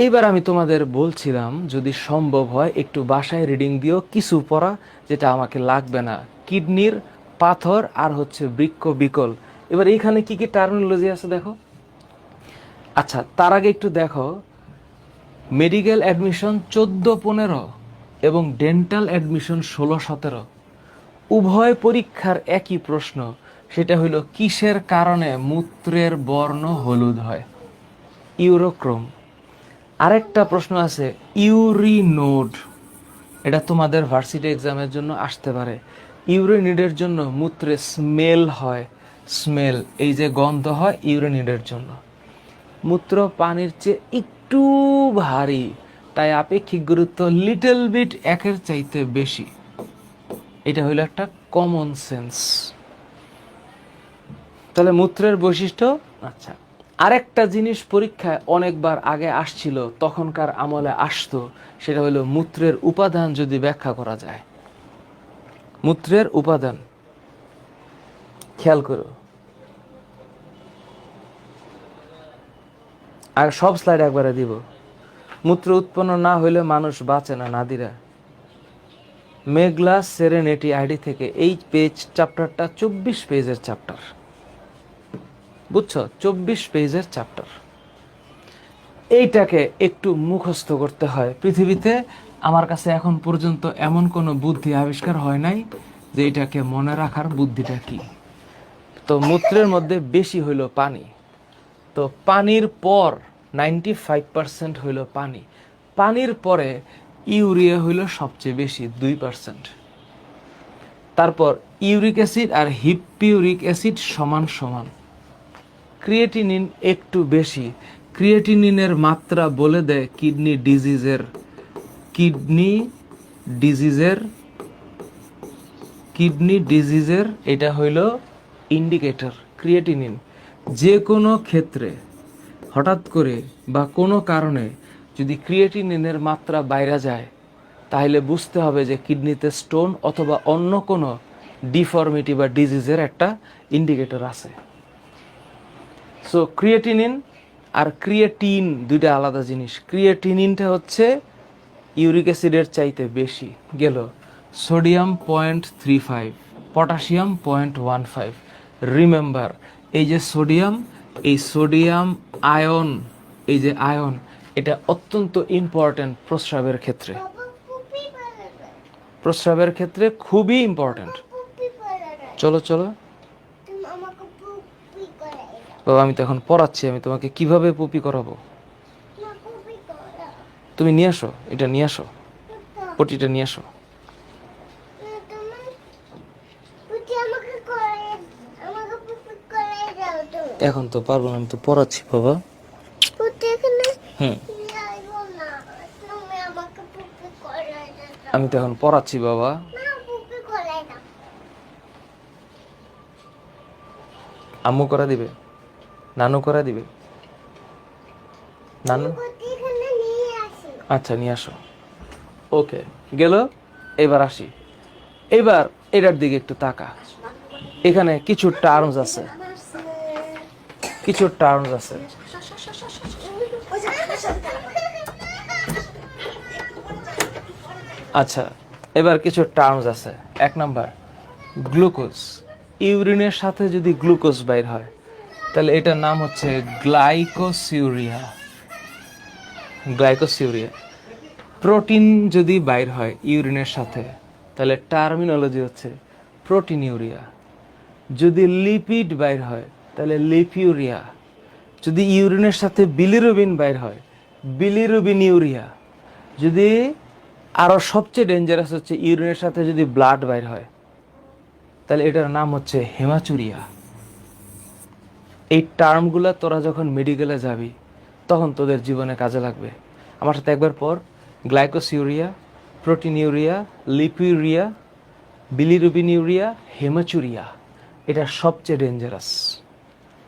এইবার আমি তোমাদের বলছিলাম যদি সম্ভব হয় একটু বাসায় রিডিং দিও, কিছু পড়া যেটা আমাকে লাগবে না, কিডনির পাথর আর হচ্ছে বৃক্ক বিকল। এবার এইখানে কি কি টার্মিনোলজি আছে দেখো। আচ্ছা, তার আগে একটু দেখো, মেডিকেল অ্যাডমিশন 14-15 এবং ডেন্টাল অ্যাডমিশন 16-17, উভয় পরীক্ষার একই প্রশ্ন, সেটা হইল কিসের কারণে মূত্রের বর্ণ হলুদ হয়? ইউরোক্রোম। আরেকটা প্রশ্ন আছে ইউরিনোড, এটা তোমাদের ভার্সিটি এক্সামের জন্য আসতে পারে। ইউরিনিডের জন্য মূত্রে স্মেল হয়, স্মেল এই যে গন্ধ হয় ইউরিনিডের জন্য। মূত্র পানির চেয়ে একটু ভারী, তাই আপেক্ষিক গুরুত্ব লিটল বিট 1-এর চাইতে বেশি। এটা হইল একটা কমন সেন্স। তাহলে মূত্রের বৈশিষ্ট্য। আচ্ছা, আরেকটা জিনিস পরীক্ষায় অনেকবার আগে আসছিল, তখনকার আমলে আসতো, সেটা হলো মূত্রের উপাদান যদি ব্যাখ্যা করা যায়। মূত্রের উপাদান খেয়াল করো, আর সব স্লাইড একবারে দিব। মূত্র উৎপন্ন না হইলে মানুষ বাঁচে না, নাদিরা। মেঘলা সেরেনেটি আইডি থেকে এই চ্যাপ্টারটা 24 পেজের চ্যাপ্টার, বুঝছো? 24 পেজের চ্যাপ্টার। এইটাকে একটু মুখস্থ করতে হয়। পৃথিবীতে আমার কাছে এখন পর্যন্ত এমন কোনো বুদ্ধি আবিষ্কার হয় নাই যে এটাকে মনে রাখার বুদ্ধিটা কি। তো মূত্রের মধ্যে বেশি হইল পানি, তো পানির পর 95% হইল পানি, পানির পরে ইউরিয়া হইল সবচেয়ে বেশি 2%। তারপর ইউরিক অ্যাসিড আর হিপিউরিক অ্যাসিড সমান সমান। ক্রিয়েটিনিন একটু বেশি, ক্রিয়েটিনিনের মাত্রা বলে দেয় কিডনি ডিজিজের এটা হইল ইন্ডিকেটর। ক্রিয়েটিনিন যে কোনো ক্ষেত্রে হঠাৎ করে বা কোনো কারণে যদি ক্রিয়েটিনিনের মাত্রা বাইরে যায় তাহলে বুঝতে হবে যে কিডনিতে স্টোন অথবা অন্য কোনো ডিফর্মিটি বা ডিজিজের একটা ইন্ডিকেটর আছে। সো ক্রিয়েটিনিন আর ক্রিয়েটিন দুইটা আলাদা জিনিস। ক্রিয়েটিনিনটা হচ্ছে ইউরিক অ্যাসিডের চাইতে বেশি গেল। Sodium 0.35, potassium 0.15। রিমেম্বার, এই যে সোডিয়াম, এই সোডিয়াম আয়ন, এই যে আয়ন, এটা অত্যন্ত ইম্পর্টেন্ট প্রস্রাবের ক্ষেত্রে, প্রস্রাবের ক্ষেত্রে খুবই ইম্পর্টেন্ট। চলো চলো বাবা, আমি তো এখন পড়াচ্ছি, আমি তোমাকে কিভাবে পুপি করাবো। তুমি নিয়ে আসো, এটা নিয়ে আসো, পটিটা নিয়ে আসো। এখন তো পারবো না, আমি তো পড়াচ্ছি বাবা। আমি তো এখন পড়াচ্ছি বাবা। আম্মু করে দিবে, নানু করে দিবে, নানু। আচ্ছা নিয়ে আসো। ওকে গেল। এবার আসি, এবার এটার দিকে একটু তাকা। এখানে কিছু টার্মস আছে, কিছু টার্মস আছে। আচ্ছা, এবার কিছু টার্মস আছে। 1 নাম্বার গ্লুকোজ। ইউরিনের সাথে যদি গ্লুকোজ বাইর হয় তাহলে এটার নাম হচ্ছে গ্লাইকোসিউরিয়া। গ্লাইকোসিউরিয়া। প্রোটিন যদি বাইর হয় ইউরিনের সাথে তাহলে টার্মিনোলজি হচ্ছে প্রোটিনিউরিয়া। যদি লিপিড বাইর হয় তাহলে লিপিউরিয়া। যদি ইউরিনের সাথে বিলিরুবিন বাইর হয় বিলিরুবিনিউরিয়া। যদি আরও সবচেয়ে ডেঞ্জারাস হচ্ছে ইউরিনের সাথে যদি ব্লাড বাইর হয় তাহলে এটার নাম হচ্ছে হেমাচুরিয়া। এই টার্মগুলো তোরা যখন মেডিকেলে যাবি তখন তোদের জীবনে কাজে লাগবে। আমার সাথে একবার পর, গ্লাইকোসিউরিয়া, প্রোটিনিউরিয়া, লিপিউরিয়া, বিলিরুবিনিউরিয়া, হেমাচুরিয়া। এটা সবচেয়ে dangerous.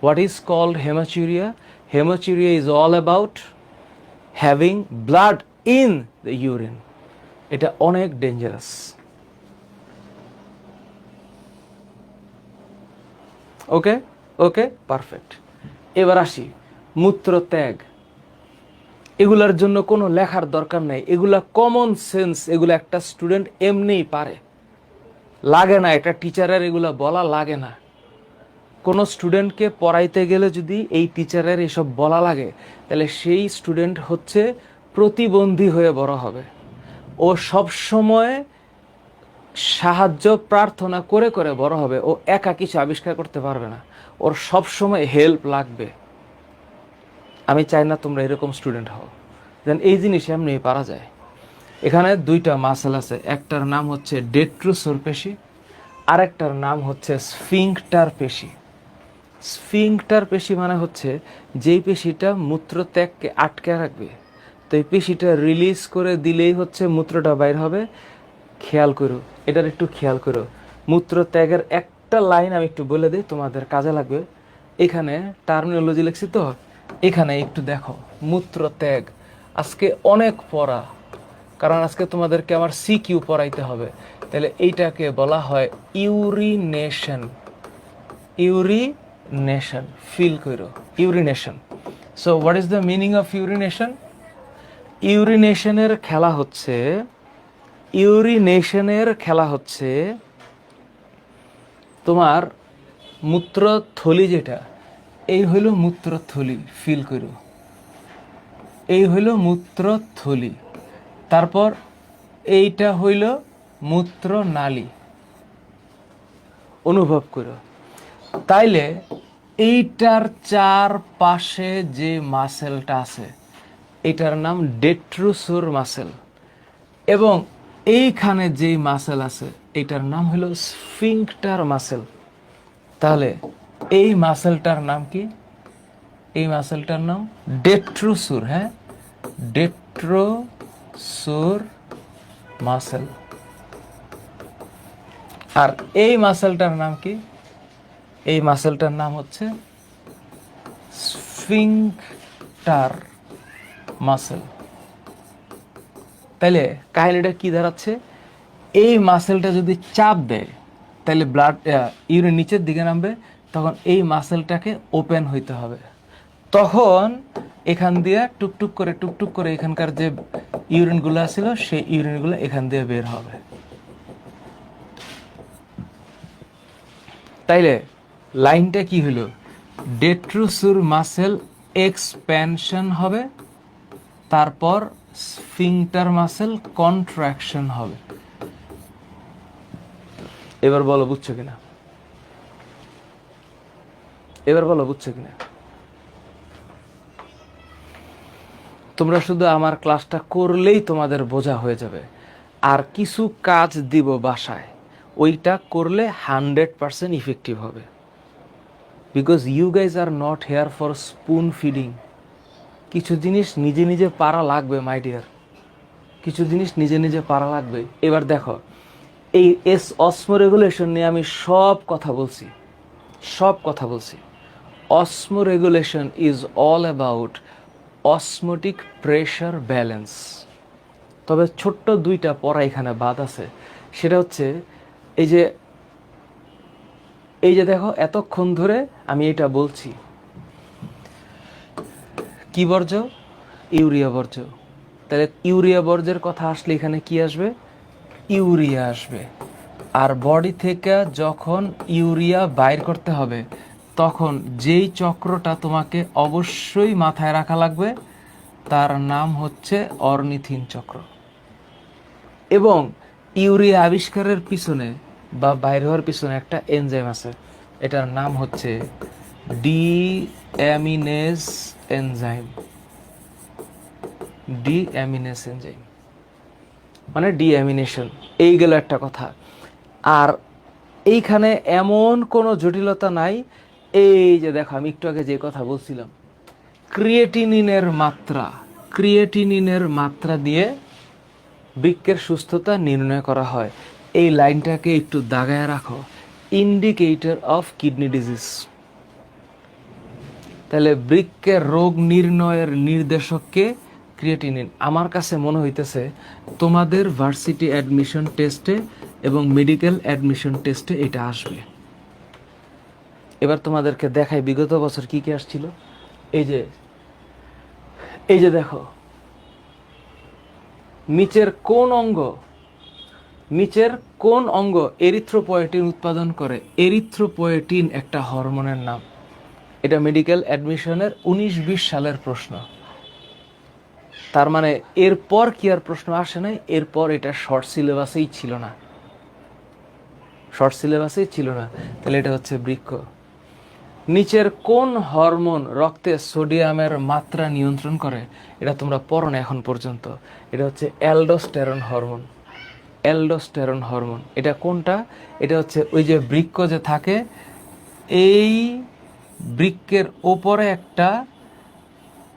What is called haematuria? Haematuria is all about having blood in the urine. এটা অনেক ডেঞ্জারাস। ওকে ওকে, পারফেক্ট। এবার আসি মূত্রত্যাগ। এগুলার জন্য কোনো লেখার দরকার নেই, এগুলা কমন সেন্স। এগুলো একটা স্টুডেন্ট এমনিই পারে, লাগে না এটা টিচারের এগুলা বলা লাগে না। কোনো স্টুডেন্টকে পড়াইতে গেলে যদি এই টিচারের এসব বলা লাগে তাহলে সেই স্টুডেন্ট হচ্ছে প্রতিবন্ধী হয়ে বড় হবে। ও সব সময় সাহায্য প্রার্থনা করে করে বড় হবে। ও একা কিছু আবিষ্কার করতে পারবে না, ওর সব সময় হেল্প লাগবে। আমি চাই না তোমরা এরকম স্টুডেন্ট হও। দেন এই জিনিস এমনি পারা যায়। এখানে দুইটা মাসেল আছে, একটার নাম হচ্ছে ডেট্রোসোর পেশি, আরেকটার নাম হচ্ছে স্ফিংক্টার পেশি। স্ফিংক্টার পেশি মানে হচ্ছে যেই পেশিটা মূত্রত্যাগকে আটকে রাখবে। তো এই পেশিটা রিলিজ করে দিলেই হচ্ছে মূত্রটা বাইর হবে। খেয়াল করো, এটার একটু খেয়াল করো। মূত্রত্যাগের একটা লাইন আমি একটু বলে দিই, তোমাদের কাজে লাগবে। এখানে টার্মিনোলজি লিখছি তো, এখানে একটু দেখো মূত্রত্যাগ। আজকে অনেক পড়া, কারণ আজকে তোমাদেরকে আমার সিকিউ পড়াইতে হবে। তাহলে এইটাকে বলা হয় ইউরিনেশন। ইউরিনেশন, ফিল করো, urination. So what is the meaning of urination? ইউরিনেশনের খেলা হচ্ছে, ইউরিনেশনের খেলা হচ্ছে তোমার মূত্রথলি, যেটা এই হইল মূত্রথলি, ফিল করো, এই হইল মূত্রথলি। তারপর এইটা হইল মূত্রনালী, অনুভব করো। তাইলে এইটার চারপাশে যে মাসেলটা আছে এটার নাম ডেট্রোসোর মাসেল, এবং এইখানে যে মাসেল আছে এটার নাম হলো স্ফিংক্টার মাসেল। তাহলে এই মাসেলটার নাম কি? এই মাসেলটার নাম ডেট্রোসোর। হ্যাঁ, ডেট্রোসোর মাসেল। আর এই মাসেলটার নাম কি? এই মাসেলটার নাম হচ্ছে স্ফিংক্টার মাসেল। তাইলে কাহিনীটা কি দাঁড়াচ্ছে? এই মাসেলটা যদি চাপ দেয় তাহলে ব্লাড, ইউরিন নিচের দিকে নামবে, তখন এই মাসেলটাকে ওপেন হইতে হবে। তখন এখান দিয়ে টুকটুক করে এখানকার যে ইউরিনগুলো ছিল সেই ইউরিনগুলো এখান দিয়ে বের হবে। তাইলে লাইনটা কি হলো? ডেট্রোসোর মাসেল এক্সপ্যানশন হবে, তারপর স্ফিংক্টার মাসেল কন্ট্রাকশন হবে। এবার বলো বুঝছো কিনা? এবার বলো বুঝছো কিনা? তোমরা শুধু আমার ক্লাসটা করলেই তোমাদের বোঝা হয়ে যাবে। আর কিছু কাজ দিব বাসায়, ওইটা করলে 100% ইফেক্টিভ হবে। Because you guys are not here for spoon feeding. কিছু জিনিস নিজে নিজে পারা লাগবে মাই ডিয়ার, কিছু জিনিস নিজে নিজে পারা লাগবে। এবার দেখো, এই অসমোরেগুলেশন নিয়ে আমি সব কথা বলছি। Osmoregulation is all about osmotic pressure balance. তবে ছোট্ট দুইটা পড়া এখানে বাদ আছে। সেটা হচ্ছে এই যে দেখো, এতক্ষণ ধরে আমি এটা বলছি, কি বর্জ্য? ইউরিয়া বর্জ্য। তাহলে ইউরিয়া বর্জ্যের কথা আসলে এখানে কি আসবে? ইউরিয়া আসবে। আর বডি থেকে যখন ইউরিয়া বাইর করতে হবে তখন যেই চক্রটা তোমাকে অবশ্যই মাথায় রাখা লাগবে তার নাম হচ্ছে অর্নিথিন চক্র। এবং ইউরিয়া আবিষ্কারের পিছনে বা বাইর হওয়ার পিছনে একটা এনজাইম আছে, এটার নাম হচ্ছে ডিঅ্যামিনেজ এনজাইম। ডিঅ্যামিনেজ এনজাইম মানে ডিঅ্যামিনেশন। এই গেল একটা কথা। আর এইখানে এমন কোনো জটিলতা নাই। এই যে দেখো, আমি একটু আগে যে কথা বলছিলাম, ক্রিয়েটিনিনের মাত্রা দিয়ে বৃক্কের সুস্থতা নির্ণয় করা হয়। এই লাইনটাকে একটু দাগায় রাখো, ইন্ডিকেটর অফ কিডনি ডিজিজ। তাহলে বৃক্কের রোগ নির্ণয়ের নির্দেশককে ক্রিয়েটিনিন। আমার কাছে মনে হইতেছে তোমাদের ভার্সিটি অ্যাডমিশন টেস্টে এবং মেডিকেল অ্যাডমিশন টেস্টে এটা আসবে। এবার তোমাদেরকে দেখাই বিগত বছর কি কি আসছিল। এই যে দেখো, নিচের কোন অঙ্গ এরিথ্রোপয়েটিন উৎপাদন করে? এরিথ্রোপয়েটিন একটা হরমোনের নাম। এটা মেডিকেল অ্যাডমিশনের 19-20 সালের প্রশ্ন। তার মানে এরপর কি আর প্রশ্ন আসে নাই? এরপর এটা শর্ট সিলেবাসেই ছিল না। তাহলে এটা হচ্ছে বৃক্ক। নিচের কোন হরমোন রক্তে সোডিয়ামের মাত্রা নিয়ন্ত্রণ করে? এটা তোমরা পড়ো না এখন পর্যন্ত। এটা হচ্ছে অ্যালডোস্টেরন হরমোন। এটা কোনটা? এটা হচ্ছে ওই যে বৃক্ক যে থাকে, এই বৃক্কের ওপরে একটা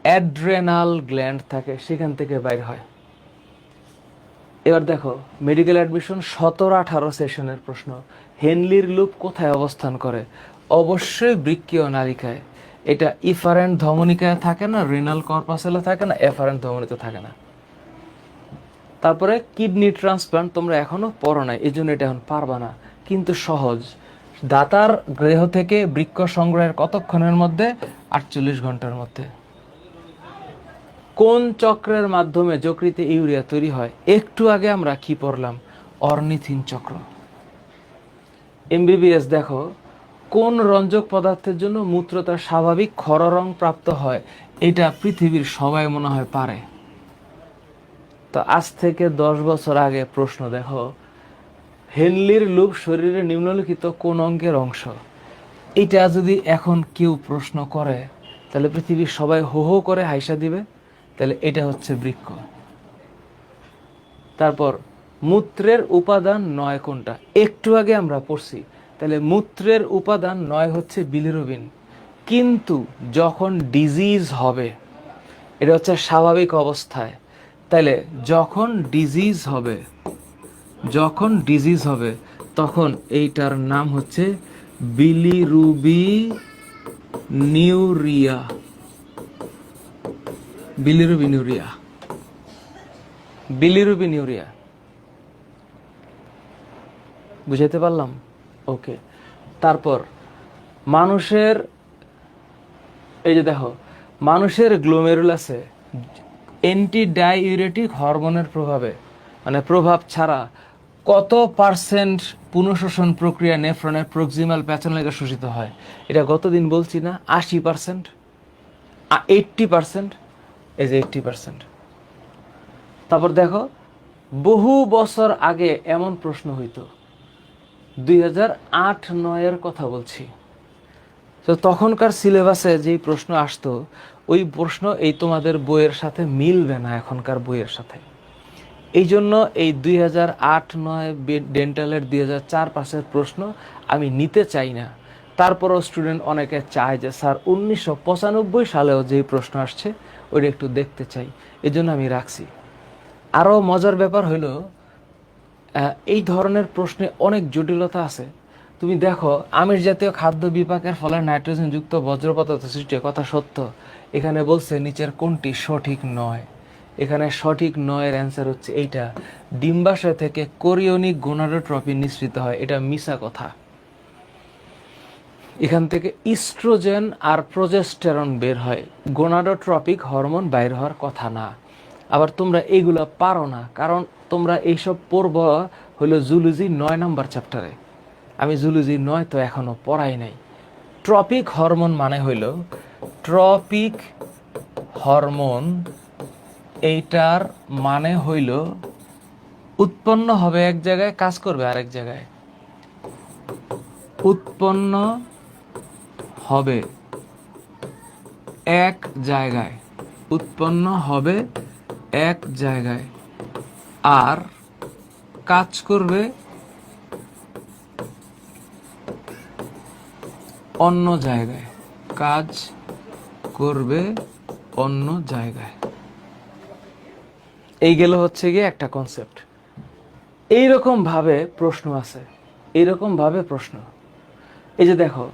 অ্যাড্রেনাল গ্ল্যান্ড থাকে, সেখান থেকে বাইর হয়। এবার দেখো, মেডিকেল অ্যাডমিশন 17-18 সেশনের প্রশ্ন। হেনলির লুপ কোথায় অবস্থান করে? অবশ্যই বৃক্কীয় নালিকায়। এটা ইফারেন্ট ধমনিকায় থাকে না, রেনাল কর্পাসেলে থাকে না, এফারেন্ট ধমনিতে থাকে না। তারপরে কিডনি ট্রান্সপ্লান্ট তোমরা এখনো পড়ো নাই, এই জন্য এটা এখন পারবা না, কিন্তু সহজ। দাতার দেহ থেকে বৃক্ক সংগ্রহের কতক্ষণের মধ্যে? 48 ঘন্টার মধ্যে। কোন চক্রের মাধ্যমে যকৃতে ইউরিয়া তৈরি হয়? একটু আগে আমরা কি পড়লাম? অর্নিথিন চক্র। এমবিবিএস দেখো, কোন রঞ্জক পদার্থের জন্য মূত্র তার স্বাভাবিক খর রং প্রাপ্ত হয়? এটা পৃথিবীর সবাই মনে হয় পারে। তো আজ থেকে 10 বছর আগে প্রশ্ন দেখো, হেনলির লুপ শরীরে নিম্নলিখিত কোন অঙ্গের অংশ? এটা যদি এখন কেউ প্রশ্ন করে তাহলে পৃথিবীর সবাই হো হো করে হাইসা দিবে। তাহলে এটা হচ্ছে বৃক্ক। তারপর মূত্রের উপাদান 9 কোনটা? একটু আগে আমরা পড়ছি। তাহলে মূত্রের উপাদান 9 হচ্ছে বিলিরুবিন। কিন্তু যখন ডিজিজ হবে, এটা হচ্ছে স্বাভাবিক অবস্থায়, তাহলে যখন ডিজিজ হবে তখন এইটার নাম হচ্ছে বিলিরুবিনিউরিয়া। বুঝাইতে পারলাম? ওকে। তারপর মানুষের, এই যে দেখো, মানুষের গ্লোমেরুলাসে অ্যান্টিডাইউরেটিক হরমোনের প্রভাব ছাড়া কত পার্সেন্ট পুনঃশোষণ প্রক্রিয়া নেফ্রনের প্রক্সিমাল প্যাচনলেগে শোষিত হয়? এটা গতদিন বলছি না, 80%, 80%, এই যে 80%। তারপর দেখো, বহু বছর আগে এমন প্রশ্ন হইতো, 2008-9 কথা বলছি। তো তখনকার সিলেবাসে যেই প্রশ্ন আসতো, ওই প্রশ্ন এই তোমাদের বইয়ের সাথে মিলবে না এখনকার বইয়ের সাথে। এই জন্য এই 2008-9 ডেন্টালের 2004-5 প্রশ্ন আমি নিতে চাই না। তারপরও স্টুডেন্ট অনেকে চায় যে স্যার 1995 সালেও যেই প্রশ্ন আসছে ওইটা একটু দেখতে চাই, এই জন্য আমি রাখছি। আরও মজার ব্যাপার হলো, এই ধরনের প্রশ্নে অনেক জটিলতা আছে। তুমি দেখো, আমিষ জাতীয় খাদ্য বিপাকের ফলে নাইট্রোজেনযুক্ত বজ্রপাত সৃষ্টি, কথা সত্য। এখানে বলছে নিচের কোনটি সঠিক নয়? এখানে সঠিক নয়ের অ্যান্সার হচ্ছে এইটা, ডিম্বাশয় থেকে কোরিওনিক গোনাডোট্রপিন নিঃসৃত হয়। এটা মিছা কথা। এখান থেকে ইস্ট্রোজেন আর প্রোজেস্টেরন বের হয়, গোনাডোট্রপিক হরমোন বাইর হওয়ার কথা না। আবার তোমরা এইগুলো পারো না, কারণ তোমরা এইসব পড়বা হলো জুলজি 9 নাম্বার চ্যাপ্টারে। আমি জুলজি 9 তো এখনো পড়াই নাই। ট্রপিক হরমোন মানে হইল, ট্রপিক হরমোন এইটার মানে হইল উৎপন্ন হবে এক জায়গায়, কাজ করবে আরেক জায়গায়। উৎপন্ন হবে এক জায়গায়, উৎপন্ন হবে এক জায়গায়, আর কাজ করবে অন্য জায়গায়, কাজ করবে অন্য জায়গায়। এই গেল হচ্ছে গিয়ে একটা কনসেপ্ট। এইরকম ভাবে প্রশ্ন আছে, এইরকম ভাবে প্রশ্ন। এই যে দেখো,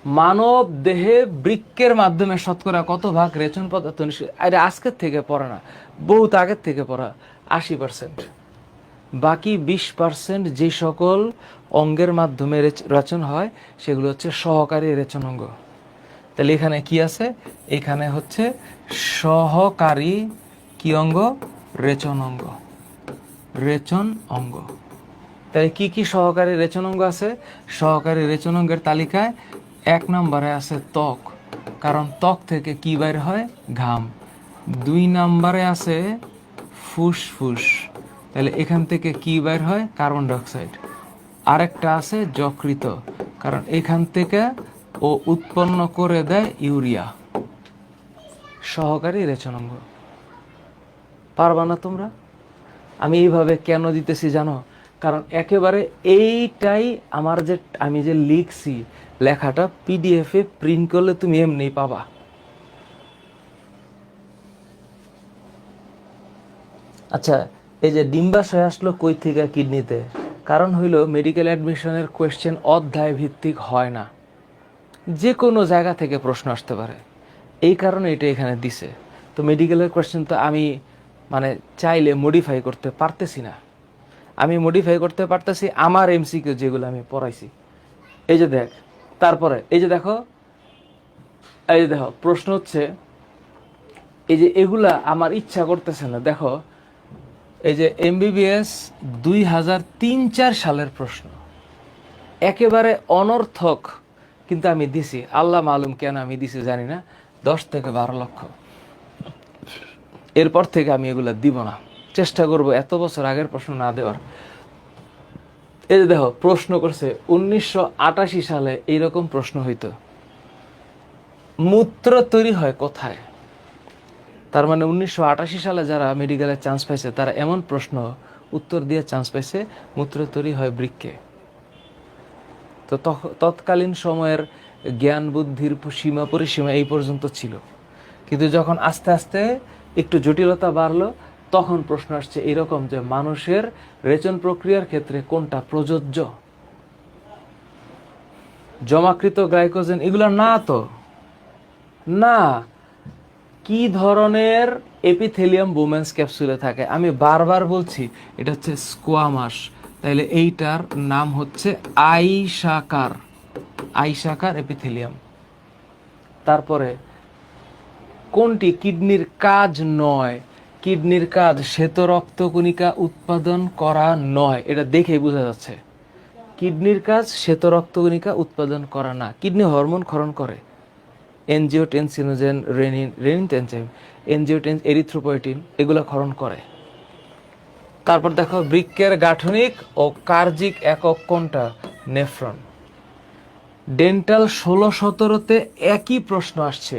মানব দেহে বৃক্কের মাধ্যমে শতকরা কত ভাগ রেচন পদার্থ নিঃসৃত? আরে আজকের থেকে পড়া না, বহুত আগের থেকে পড়া। 80%। বাকি 20% যে সকল অঙ্গের মাধ্যমে রেচন হয় সেগুলো হচ্ছে সহকারী রেচন অঙ্গ। তাহলে এখানে কি আছে? এখানে হচ্ছে সহকারী কি অঙ্গ? রেচন অঙ্গ, রেচন অঙ্গ। তাই কি কি সহকারী রেচন অঙ্গ আছে? সহকারী রেচন অঙ্গের তালিকায় 1 নম্বরে আছে ত্বক, কারণ ত্বক থেকে কি বাইর হয়? ঘাম। 2 নম্বরে আছে ফুসফুস, তাহলে এখান থেকে কি বাইর হয়? Carbon dioxide. আরেকটা আছে যকৃত, কারণ এখান থেকে ও উৎপন্ন করে দেয় ইউরিয়া। সহকারী রেচন অঙ্গ। পারবা না তোমরা? আমি এইভাবে কেন দিতেছি জানো? কারণ একেবারে এইটাই আমার যে আমি যে লিখছি, লেখাটা পিডিএফে প্রিন্ট করলে তুমি এমনি পাবা। আচ্ছা, এই যে ডিম্বাশয় আসলো কই থেকে? কিডনিতে। কারণ হইল মেডিকেল অ্যাডমিশনের কোয়েশ্চেন অধ্যায় ভিত্তিক হয় না, যে কোনো জায়গা থেকে প্রশ্ন আসতে পারে, এই কারণে এটা এখানে দিছে। তো মেডিকেলের কোয়েশ্চেন তো আমি মানে চাইলে মডিফাই করতে পারতেছি না। আমি মডিফাই করতে পারতেছি আমার এমসিকিউ যেগুলো আমি পড়াইছি। এই যে দেখ, তারপরে এই যে দেখো, এই যে দেখো প্রশ্ন হচ্ছে, এই যে এগুলা আমার ইচ্ছা করতেছে না। দেখো এই যে এমবিবিএস 2003-4 সালের প্রশ্ন, একেবারে অনর্থক, কিন্তু আমি দিছি। আল্লাহ মালুম কেন আমি দিছি জানি না। 10 থেকে 12 লক্ষ। এরপর থেকে আমি এগুলা দিব না, চেষ্টা করব এত বছর আগের প্রশ্ন না দেওয়ার। এই যে দেখো প্রশ্ন করছে 1988 সালে এইরকম প্রশ্ন হইতো, মূত্র তৈরি হয় কোথায়? তার মানে 1988 সালে যারা মেডিকেলে চান্স পাইছে তারা এমন প্রশ্ন উত্তর দিয়ে চান্স পাইছে, মূত্র তৈরি হয় বৃক্কে। তো তৎকালীন সময়ের জ্ঞান বুদ্ধির সীমা পরিসীমা এই পর্যন্ত ছিল, কিন্তু যখন আস্তে আস্তে একটু জটিলতা বাড়লো, তখন প্রশ্ন আসছে এরকম যে মানুষের রেচন প্রক্রিয়ার ক্ষেত্রে কোনটা প্রযোজ্য? জমাকৃত গ্লাইকোজেন এগুলো না তো, না। কি ধরনের এপিথেলিয়াম বোমেন্স ক্যাপসুলে থাকে? আমি বারবার বলছি এটা হচ্ছে স্কোয়ামাস। তাইলে এইটার নাম হচ্ছে আইসাকার, আইসাকার এপিথেলিয়াম। তারপরে কোনটি কিডনির কাজ নয়? কিডনির কাজ শ্বেত রক্তকণিকা উৎপাদন করা নয়, এটা দেখেই বোঝা যাচ্ছে। কিডনির কাজ শ্বেত রক্তকণিকা উৎপাদন করা না। কিডনি হরমোন ক্ষরণ করে, এনজিওটেনসিনোজেন, রেনিন এনজাইম, এরিথ্রোপয়েটিন এগুলো ক্ষরণ করে। তারপর দেখো বৃক্কের গাঠনিক ও কার্যিক একক কোনটা? নেফ্রন। ডেন্টাল 16-17-তে একই প্রশ্ন আসছে,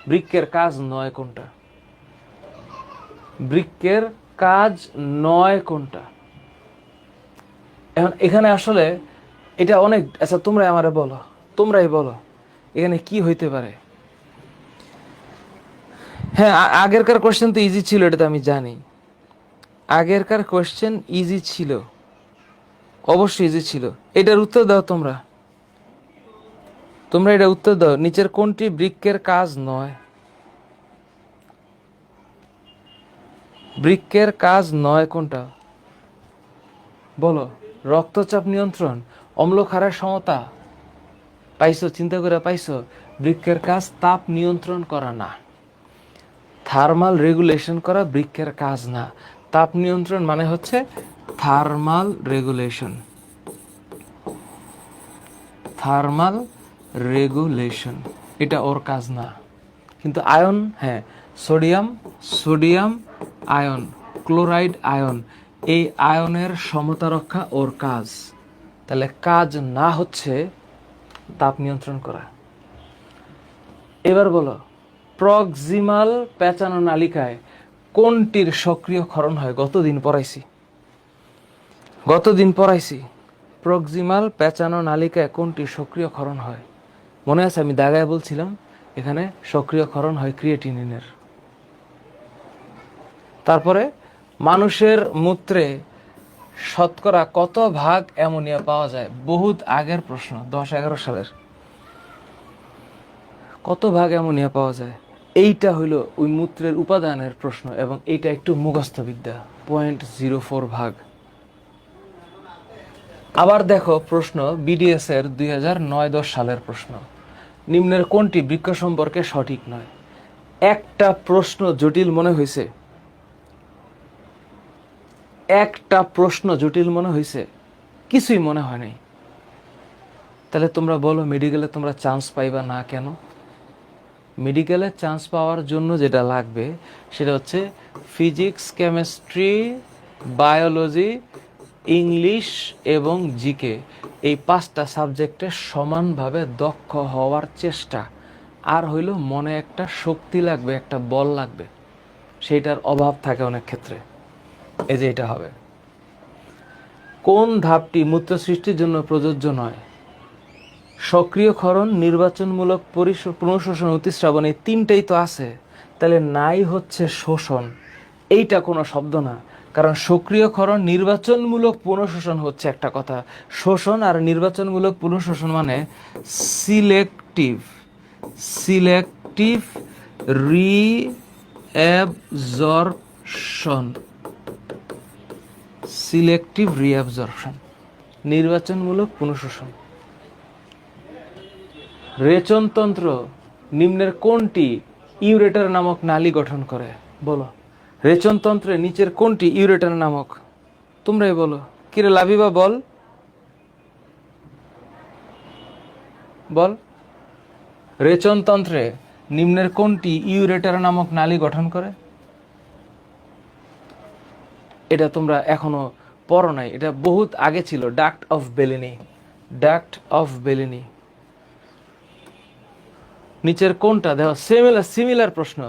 বৃক্কের কাজ নয় কোনটা? বৃক্কের কাজ নয় কোনটা? এখন এখানে আসলে এটা অনেক, আচ্ছা তোমরাই আমারে বলো, তোমরাই বলো এখানে কি হইতে পারে? হ্যাঁ, আগেরকার কোয়েশ্চেন তো ইজি ছিল, এটা তো আমি জানি। আগেরকার কোয়েশ্চেন ইজি ছিল, অবশ্যই ইজি ছিল। এটার উত্তর দাও তোমরা, তোমরা এটা উত্তর দাও। নিচের কোনটি বৃক্কের কাজ নয়? বৃক্কের কাজ নয় কোনটা বলো? রক্তচাপ নিয়ন্ত্রণ, অম্লক্ষারের সমতা, পাইছো? চিন্তা করে পাইছো? বৃক্কের কাজ তাপ নিয়ন্ত্রণ করা না, থার্মাল রেগুলেশন করা বৃক্কের কাজ না। তাপ নিয়ন্ত্রণ মানে হচ্ছে থার্মাল রেগুলেশন। থার্মাল রেগুলেশন, এটা ওর কাজ না। কিন্তু আয়ন, হ্যাঁ, সোডিয়াম আয়ন, ক্লোরাইড আয়ন, এই আয়নের সমতা রক্ষা ওর কাজ। তাহলে কাজ না হচ্ছে তাপ নিয়ন্ত্রণ করা। এবার বলো, প্রক্সিমাল পেঁচানো নালিকায় কোনটির সক্রিয় ক্ষরণ হয়? গতদিন পড়াইছি প্রক্সিমাল পেঁচানো নালিকায় কোনটির সক্রিয় ক্ষরণ হয়? মনে আছে আমি দাগায় বলছিলাম এখানে সক্রিয় ক্ষরণ হয় ক্রিয়েটিনিনের। তারপরে মানুষের মূত্রে শতকরা কত ভাগ অ্যামোনিয়া পাওয়া যায়? বহুত আগের প্রশ্ন, 10-11 সালের। কত ভাগ অ্যামোনিয়া পাওয়া যায়? এইটা হইলো ওই মূত্রের উপাদানের প্রশ্ন, এবং এইটা একটু মুখস্থ বিদ্যা, 0.04 ভাগ। আবার দেখো প্রশ্ন বিডিএস এর 2009-10 সালের প্রশ্ন, নিম্নের কোনটি বৃক্ক সম্পর্কে সঠিক নয়? একটা প্রশ্ন জটিল মনে হয়েছে? কিছুই মনে হয় নাই। তাহলে তোমরা বলো মেডিকেলে তোমরা চান্স পাইবা না কেন? মেডিকেলে চান্স পাওয়ার জন্য যেটা লাগবে সেটা হচ্ছে ফিজিক্স, কেমিস্ট্রি, বায়োলজি, ইংলিশ এবং জিকে, এই 5টা সাবজেক্টে সমানভাবে দক্ষ হওয়ার চেষ্টা। আর হইল মনে একটা শক্তি লাগবে, একটা বল লাগবে, সেইটার অভাব থাকে অনেক ক্ষেত্রে। এই যে এটা হবে। কোন ধাপটি মূত্র সৃষ্টির জন্য প্রযোজ্য নয়? সক্রিয় ক্ষরণ, নির্বাচনমূলক পুনঃশোষণ, অতিস্রাবণ, এই 3টাই তো আছে। তাহলে নাই হচ্ছে শোষণ, এইটা কোনো শব্দ না। কারণ সক্রিয় ক্ষরণ, নির্বাচনমূলক পুনঃশোষণ হচ্ছে একটা কথা, শোষণ আর নির্বাচনমূলক পুনঃশোষণ মানে সিলেক্টিভ রিঅ্যাবজর্পশন, নির্বাচনমূলক পুনঃশোষণ। রেচনতন্ত্র নিম্নের কোনটি ইউরেটার নামক নালী গঠন করে? বলো, রেচনতন্ত্রে নিচের কোনটি ইউরেটার নামক? তোমরাই বলো। কিরে লাভিবা, বল। রেচনতন্ত্রে নিম্নের কোনটি ইউরেটার নামক নালী গঠন করে? এটা তোমরা এখনো পড়ো নাই, এটা বহুত আগে ছিল, ডাক্ট অফ বেলিনি। নিচের কোনটা, দেখো সিমিলার প্রশ্ন,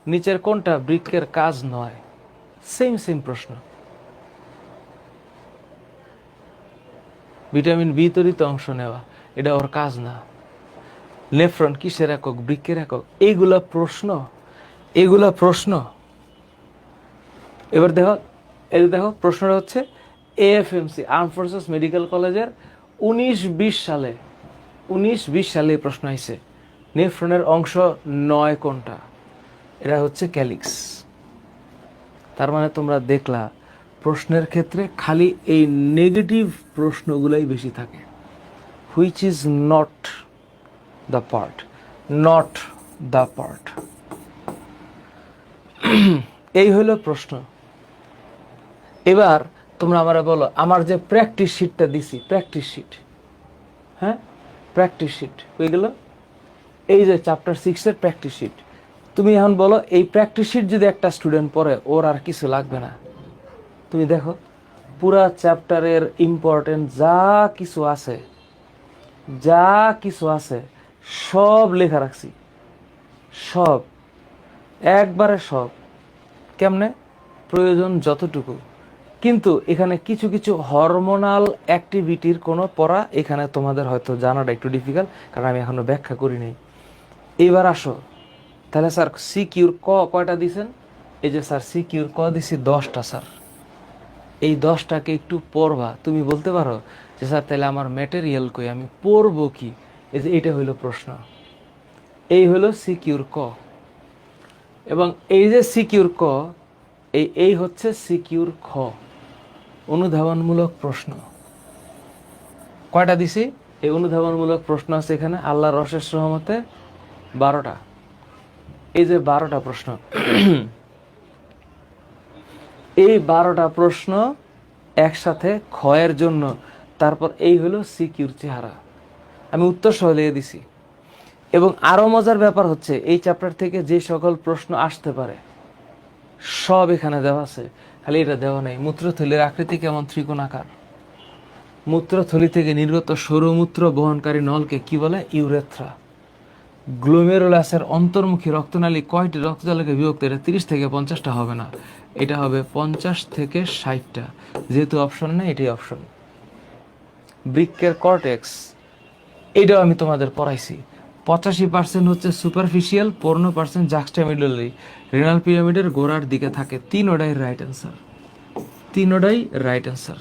নিচের কোনটা বৃক্কের কাজ নয়? সেম প্রশ্ন। ভিটামিন বি তৈরিতে অংশ নেওয়া, এটা ওর কাজ না। নেফ্রন কিসের একক? বৃক্কের একক। এইগুলা প্রশ্ন। এবার দেখো প্রশ্নটা হচ্ছে এএফএমসি, আর্ম ফোর্সেস মেডিকেল কলেজের 19-20 সালে এই প্রশ্ন আইছে। নেফ্রনের অংশ 9 কোনটা? এটা হচ্ছে ক্যালিক্স। তার মানে তোমরা দেখলা প্রশ্নের ক্ষেত্রে খালি এই নেগেটিভ প্রশ্নগুলাই বেশি থাকে, which is not the part. এই হলো প্রশ্ন। এবার তোমরা আমারে বলো, আমার যে প্র্যাকটিস শিটটা দিছি, প্র্যাকটিস শিট হয়ে গেল, এই যে চ্যাপ্টার 6 এর প্র্যাকটিস শিট। তুমি এখন বলো, এই প্র্যাকটিস শিট যদি একটা স্টুডেন্ট পড়ে, ওর আর কিছু লাগবে না। তুমি দেখো পুরা চ্যাপ্টারের ইম্পর্টেন্ট যা কিছু আছে সব লেখা রাখছি, সব, একবারে সব। কেমনে? প্রয়োজন যতটুকু। কিন্তু এখানে কিছু হরমোনাল অ্যাক্টিভিটির কোনো পড়া এখানে তোমাদের হয়তো জানাটা একটু ডিফিকাল্ট, কারণ আমি এখনো ব্যাখ্যা করি নাই। এইবার আসো, তাহলে স্যার সিকিউর কয়টা দিছেন? এই যে স্যার সিকিউর দিছি 10টা স্যার। এই 10টাকে একটু পড়বা। তুমি বলতে পারো যে স্যার তাহলে আমার ম্যাটেরিয়াল কই, আমি পড়বো কি? এই যে এটা হইলো প্রশ্ন, এই হইলো সিকিউর এবং এই যে সিকিউর এই হচ্ছে সিকিউর অনুধাবনমূলক প্রশ্ন। কয়টা দিছি? এই অনুধাবনমূলক প্রশ্ন আছে এখানে আল্লাহর অশেষ রহমতে 12টা। এই যে 12টা প্রশ্ন, এই 12টা প্রশ্ন একসাথে ক্ষয়ের জন্য, তারপর এই হলো সিকিউর চেহারা। আমি উত্তর সহ লিখে দিছি। এবং আরো মজার ব্যাপার হচ্ছে এই চ্যাপ্টার থেকে যে সকল প্রশ্ন আসতে পারে সব এখানে দেওয়া আছে, খালি এটা দেওয়া নেই। মূত্রথলির আকৃতি কেমন? ত্রিকোণাকার। মূত্রথলি থেকে নির্গত সরু মূত্র বহনকারী নলকে কি বলে? ইউরেথ্রা। গ্লোমেরুলাসের অন্তর্মুখী রক্তনালী কয়টি রক্তজালকে বিভক্ত? এটা 30 থেকে 50টা হবে না, এটা হবে 50 থেকে 60টা। যেহেতু অপশন নেই, এটাই অপশন। বৃক্কের কর্টেক্স, এটাও আমি তোমাদের পড়াইছি। 85% হচ্ছে সুপারফিশিয়াল, 15% জাক্সটামিডুলারি। রেনাল পিরামিডের গোড়ার দিকে থাকে। তিনোটাই রাইট অ্যান্সার, তিনোটাই রাইট অ্যান্সার।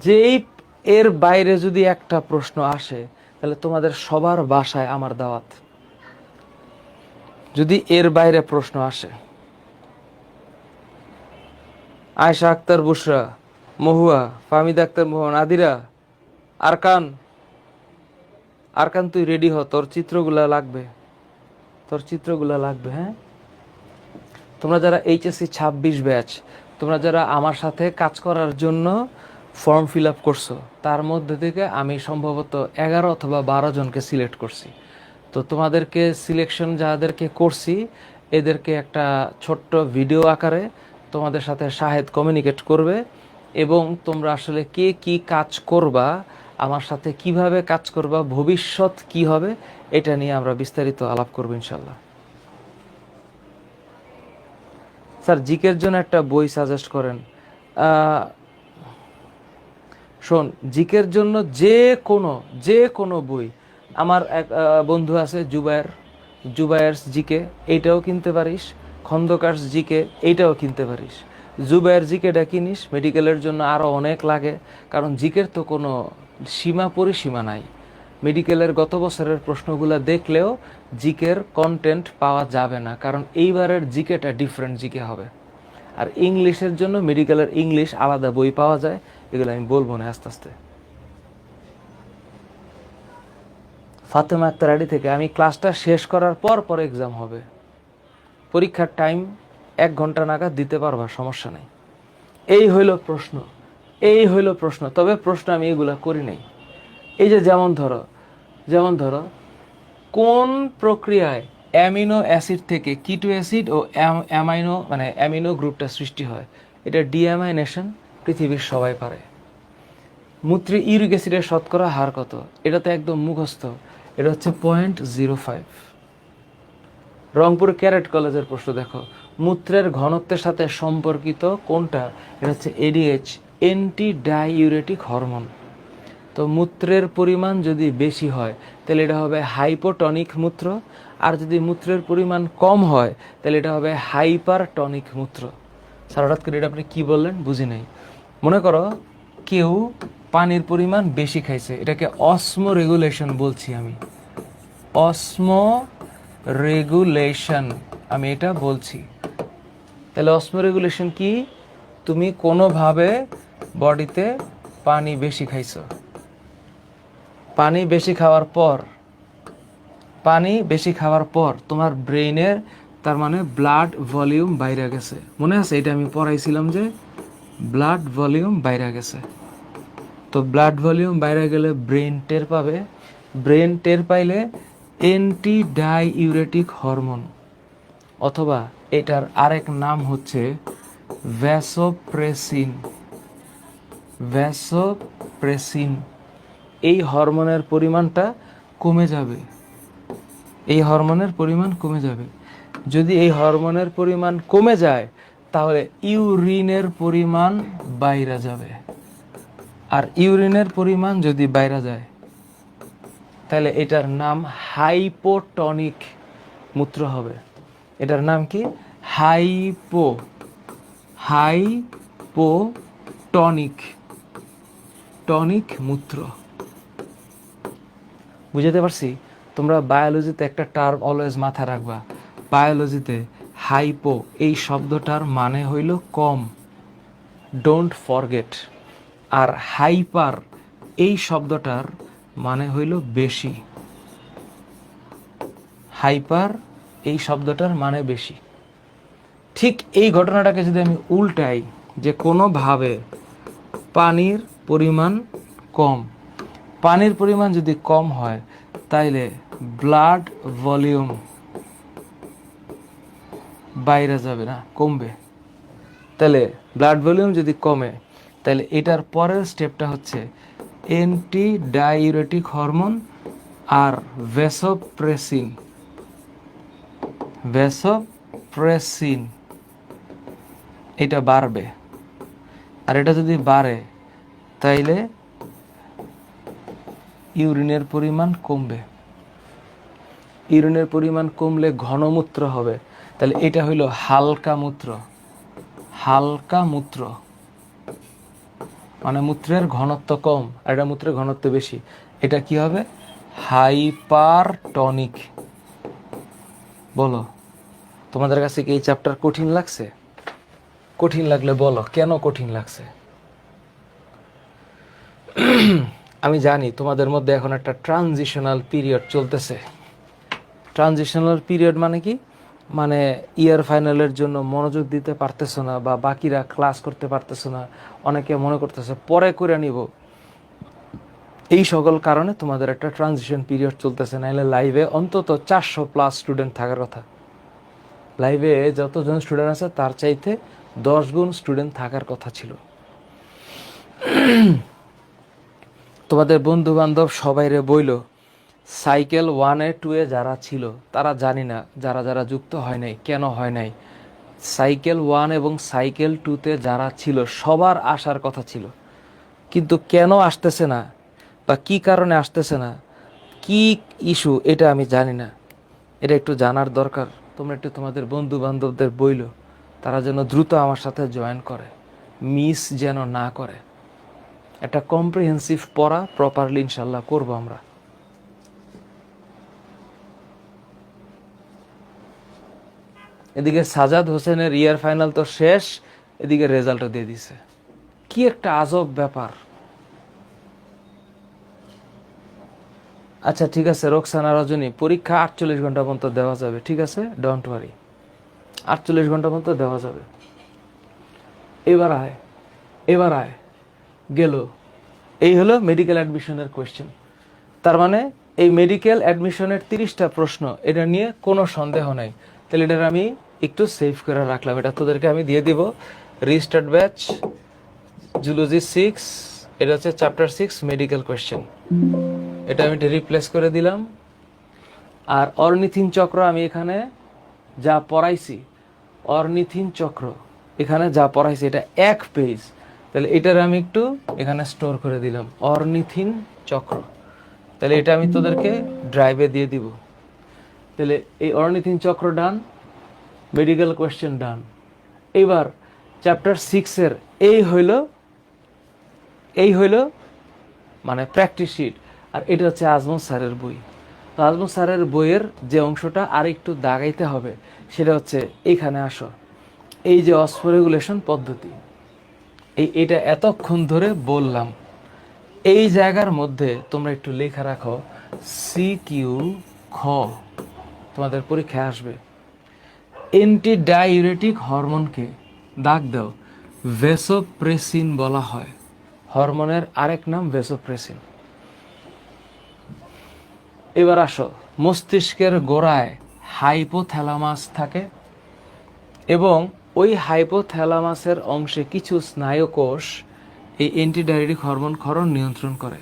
যেই এর বাইরে যদি একটা প্রশ্ন আসে তাহলে তোমাদের সবার বাসায় আমার দাওয়াত। যদি এর বাইরে প্রশ্ন আসে, আয়েশা আক্তার বুশরা, মহুয়া, ফাহমিদা আক্তার মোহন, আদিরা, আরকান, আরকান তুই রেডি হ, তোর চিত্রগুলা লাগবে, তোর চিত্রগুলা লাগবে। হ্যাঁ, তোমরা যারা এইচএসসি 26 ব্যাচ, তোমরা যারা আমার সাথে কাজ করার জন্য ফর্ম ফিল আপ করছো, তার মধ্যে থেকে আমি সম্ভবত 11 অথবা 12 জনকে সিলেক্ট করছি। তো তোমাদেরকে সিলেকশন যাদেরকে করছি এদেরকে একটা ছোট্ট ভিডিও আকারে তোমাদের সাথে শাহেদ কমিউনিকেট করবে, এবং তোমরা আসলে কে কি কাজ করবা, আমার সাথে কিভাবে কাজ করবা, ভবিষ্যৎ কি হবে, এটা নিয়ে আমরা বিস্তারিত আলাপ করবো ইনশাল্লাহ। স্যার জিকের জন্য একটা বই সাজেস্ট করেন। শোন, জিকের জন্য যে কোনো বই, আমার এক বন্ধু আছে জুবায়েরস জিকে, এইটাও কিনতে পারিস। খন্দকার্স জিকে, এইটাও কিনতে পারিস। জুবায়ের জিকেটা কিনিস, মেডিকেলের জন্য আরও অনেক লাগে, কারণ জিকের তো কোনো পরিসীমা নাই। মেডিকেলের গত বছরের প্রশ্নগুলো দেখলেও জিকের কন্টেন্ট পাওয়া যাবে না, কারণ এইবারের জিকেটা ডিফারেন্ট জিকে হবে। আর ইংলিশের জন্য মেডিকেলের ইংলিশ আলাদা বই পাওয়া যায়, এগুলো আমি বলবো না আস্তে আস্তে। ফাতেমা আক্তার আইডি থেকে, আমি ক্লাসটা শেষ করার পর এক্সাম হবে, পরীক্ষার টাইম 1 ঘন্টা নাগাদ দিতে পারবা, সমস্যা নেই। এই হইল প্রশ্ন, এই হইল প্রশ্ন। তবে প্রশ্ন আমি এগুলা করি নাই। এই যে যেমন ধরো কোন প্রক্রিয়ায় অ্যামিনো অ্যাসিড থেকে কিটো অ্যাসিড ও অ্যামিনো গ্রুপটা সৃষ্টি হয়? এটা ডিঅ্যামাইনেশন, পৃথিবীর সবাই পারে। মূত্রে ইউরিক অ্যাসিডের শতকরা হার কত? এটা তো একদম মুখস্থ, এটা হচ্ছে 0.05। রংপুর ক্যারেট কলেজের প্রশ্ন দেখো, মূত্রের ঘনত্বের সাথে সম্পর্কিত কোনটা? এটা হচ্ছে এডিএইচ, অ্যান্টি ডাইউরেটিক হরমোন। তো মূত্রের পরিমাণ যদি বেশি হয় তাহলে এটা হবে হাইপোটনিক মূত্র, আর যদি মূত্রের পরিমাণ কম হয় তাহলে এটা হবে হাইপারটনিক মূত্র। স্যার হঠাৎ করে এটা আপনি কী বললেন বুঝি নাই। মনে করো কেউ পানির পরিমাণ বেশি খাইছে, এটাকে অসমো রেগুলেশন বলছি আমি, অসমো রেগুলেশন আমি এটা বলছি। তাহলে অসমো রেগুলেশন কি? তুমি কোনোভাবে বডিতে পানি বেশি খাইছো, পানি বেশি খাওয়ার পর তোমার ব্রেইনের, তার মানে ব্লাড ভলিউম বাইরে গেছে। মনে আছে এটা আমি পড়াইছিলাম যে ব্লাড ভলিউম বাইরে গেছে। তো ব্লাড ভলিউম বাইরে গেলে ব্রেন টের পাবে, ব্রেন টের পাইলে অ্যান্টি ডাইউরেটিক হরমোন, অথবা এটার আরেক নাম হচ্ছে ভ্যাসোপ্রেসিন। এই হরমোনের পরিমাণটা কমে যাবে, এই হরমোনের পরিমাণ কমে যাবে। যদি এই হরমোনের পরিমাণ কমে যায় তাহলে ইউরিনের পরিমাণ বাইরে যাবে, আর ইউরিনের পরিমাণ যদি বাইরে যায় তাহলে এটার নাম হাইপোটনিক মূত্র হবে। এটার নাম কি? হাইপোটনিক মূত্র। বুঝতে পারছি? তোমরা বায়োলজিতে একটা টার্ম অলওয়েজ মাথায় রাখবা, বায়োলজিতে হাইপো এই শব্দটার মানে হইল কম, ডোন্ট ফরগেট। আর হাইপার এই শব্দটার মানে হইল বেশি, হাইপার এই শব্দটার মানে বেশি। ঠিক এই ঘটনাটাকে যদি আমি উল্টাই, যে কোনোভাবে পানির পরিমাণ কম, পানির পরিমাণ যদি কম হয় তাইলে ব্লাড ভলিউম বাইরে যাবে না, কমবে। তাহলে ব্লাড ভলিউম যদি কমে তাহলে এটার পরের স্টেপটা হচ্ছে অ্যান্টি ডাইউরেটিক হরমোন আর ভ্যাসোপ্রেসিন এটা বাড়বে। আর এটা যদি বাড়ে তাইলে ইউরিনের পরিমাণ কমবে। ইউরিনের পরিমাণ কমলে ঘনমূত্র হবে। তাহলে এটা হইল হালকা মূত্র। হালকা মূত্র মানে মূত্রের ঘনত্ব কম, আর এটা মূত্রের ঘনত্ব বেশি। এটা কি হবে? হাইপারটনিক। বলো, তোমাদের কাছে কি এই চ্যাপ্টার কঠিন লাগছে? কঠিন লাগলে বলো কেন কঠিন লাগছে। আমি জানি তোমাদের মধ্যে এখন একটা ট্রানজিশনাল পিরিয়ড চলতেছে। ট্রানজিশনাল পিরিয়ড মানে কি? মানে ইয়ার ফাইনালের জন্য মনোযোগ দিতে পারতেছো না, বা বাকিরা ক্লাস করতে পারতেছো না, অনেকে মনে করতেছে পরে করে নিব। এই সকল কারণে তোমাদের একটা ট্রানজিশন পিরিয়ড চলতেছে। নাহলে লাইভে অন্তত 400+ স্টুডেন্ট থাকার কথা। লাইভে যতজন স্টুডেন্ট আছে তার চাইতে 10 গুণ স্টুডেন্ট থাকার কথা ছিল। তোমাদের বন্ধু বান্ধব সবাইরে বইল, সাইকেল 1-এ 2-এ যারা ছিল তারা জানি না, যারা যারা যুক্ত হয় নাই কেন হয় নাই। সাইকেল 1 এবং সাইকেল 2-তে যারা ছিল সবার আসার কথা ছিল, কিন্তু কেন আসতেছে না বা কি কারণে আসতেছে না, কি ইস্যু এটা আমি জানি না। এটা একটু জানার দরকার। তোমরা একটু তোমাদের বন্ধু বান্ধবদের বইল তারা যেন দ্রুত আমার সাথে জয়েন করে, মিস যেন না করে। একটা কম্প্রিহেন্সিভ পড়া প্রপারলি ইনশাল্লাহ করবো আমরা। এদিকে সাজাদ হোসেনের ইয়ার ফাইনাল তো শেষ, এদিকে রেজাল্টও দিয়ে দিছে। কি একটা আজব ব্যাপার। আচ্ছা ঠিক আছে রোকসানা রজনী, পরীক্ষা 48 ঘন্টা পর্যন্ত দেওয়া যাবে, ঠিক আছে, ডোন্ট ওয়ারি, 48 ঘন্টা পর্যন্ত দেওয়া যাবে। এবার আয় গেল। এই হলো মেডিকেল অ্যাডমিশনের কোয়েশ্চেন। তার মানে এই মেডিকেল অ্যাডমিশনের 30টা প্রশ্ন, এটা নিয়ে কোনো সন্দেহ নাই। তাহলে এটা আমি একটু সেভ করে রাখলাম, এটা তোদেরকে আমি দিয়ে দিব। রিস্টার্ট ব্যাচ জুলজি 6, এটা হচ্ছে চ্যাপ্টার 6 মেডিকেল কোয়েশ্চেন, এটা আমি রিপ্লেস করে দিলাম। আর অর্নিথিন চক্র আমি এখানে যা পড়াইছি, অর্নিথিন চক্র এখানে যা পড়াইছি এটা 1 পেজ, তাহলে এটার আমি একটু এখানে স্টোর করে দিলাম অর্নিথিন চক্র। তাহলে এটা আমি তোদেরকে ড্রাইভে দিয়ে দিব। তাহলে এই অর্নিথিন চক্র ডান, মেডিকেল কোয়েশ্চেন ডান। এবার চ্যাপ্টার 6-এর এই হইল মানে প্র্যাকটিস শিট। আর এটা হচ্ছে আজমত স্যারের বই। তো আজমত স্যারের বইয়ের যে অংশটা আর একটু দাগাইতে হবে সেটা হচ্ছে এইখানে আসো, এই যে অসফোরেগুলেশন পদ্ধতি, এটা এতক্ষণ ধরে বললাম, এই জায়গার মধ্যে তোমরা একটু লেখা রাখো CQ খ, তোমাদের পরীক্ষায় আসবে। অ্যান্টি ডাইউরেটিক হরমোনকে দাগ দাও ভ্যাসোপ্রেসিন বলা হয়। হরমোনের আরেক নাম ভ্যাসোপ্রেসিন। এবার আসো, মস্তিষ্কের গোড়ায় হাইপোথ্যালামাস থাকে এবং ওই হাইপোথ্যালামাসের অংশে কিছু স্নায়ুকোষ এই অ্যান্টিডাইউরেটিক হরমোন ক্ষরণ নিয়ন্ত্রণ করে।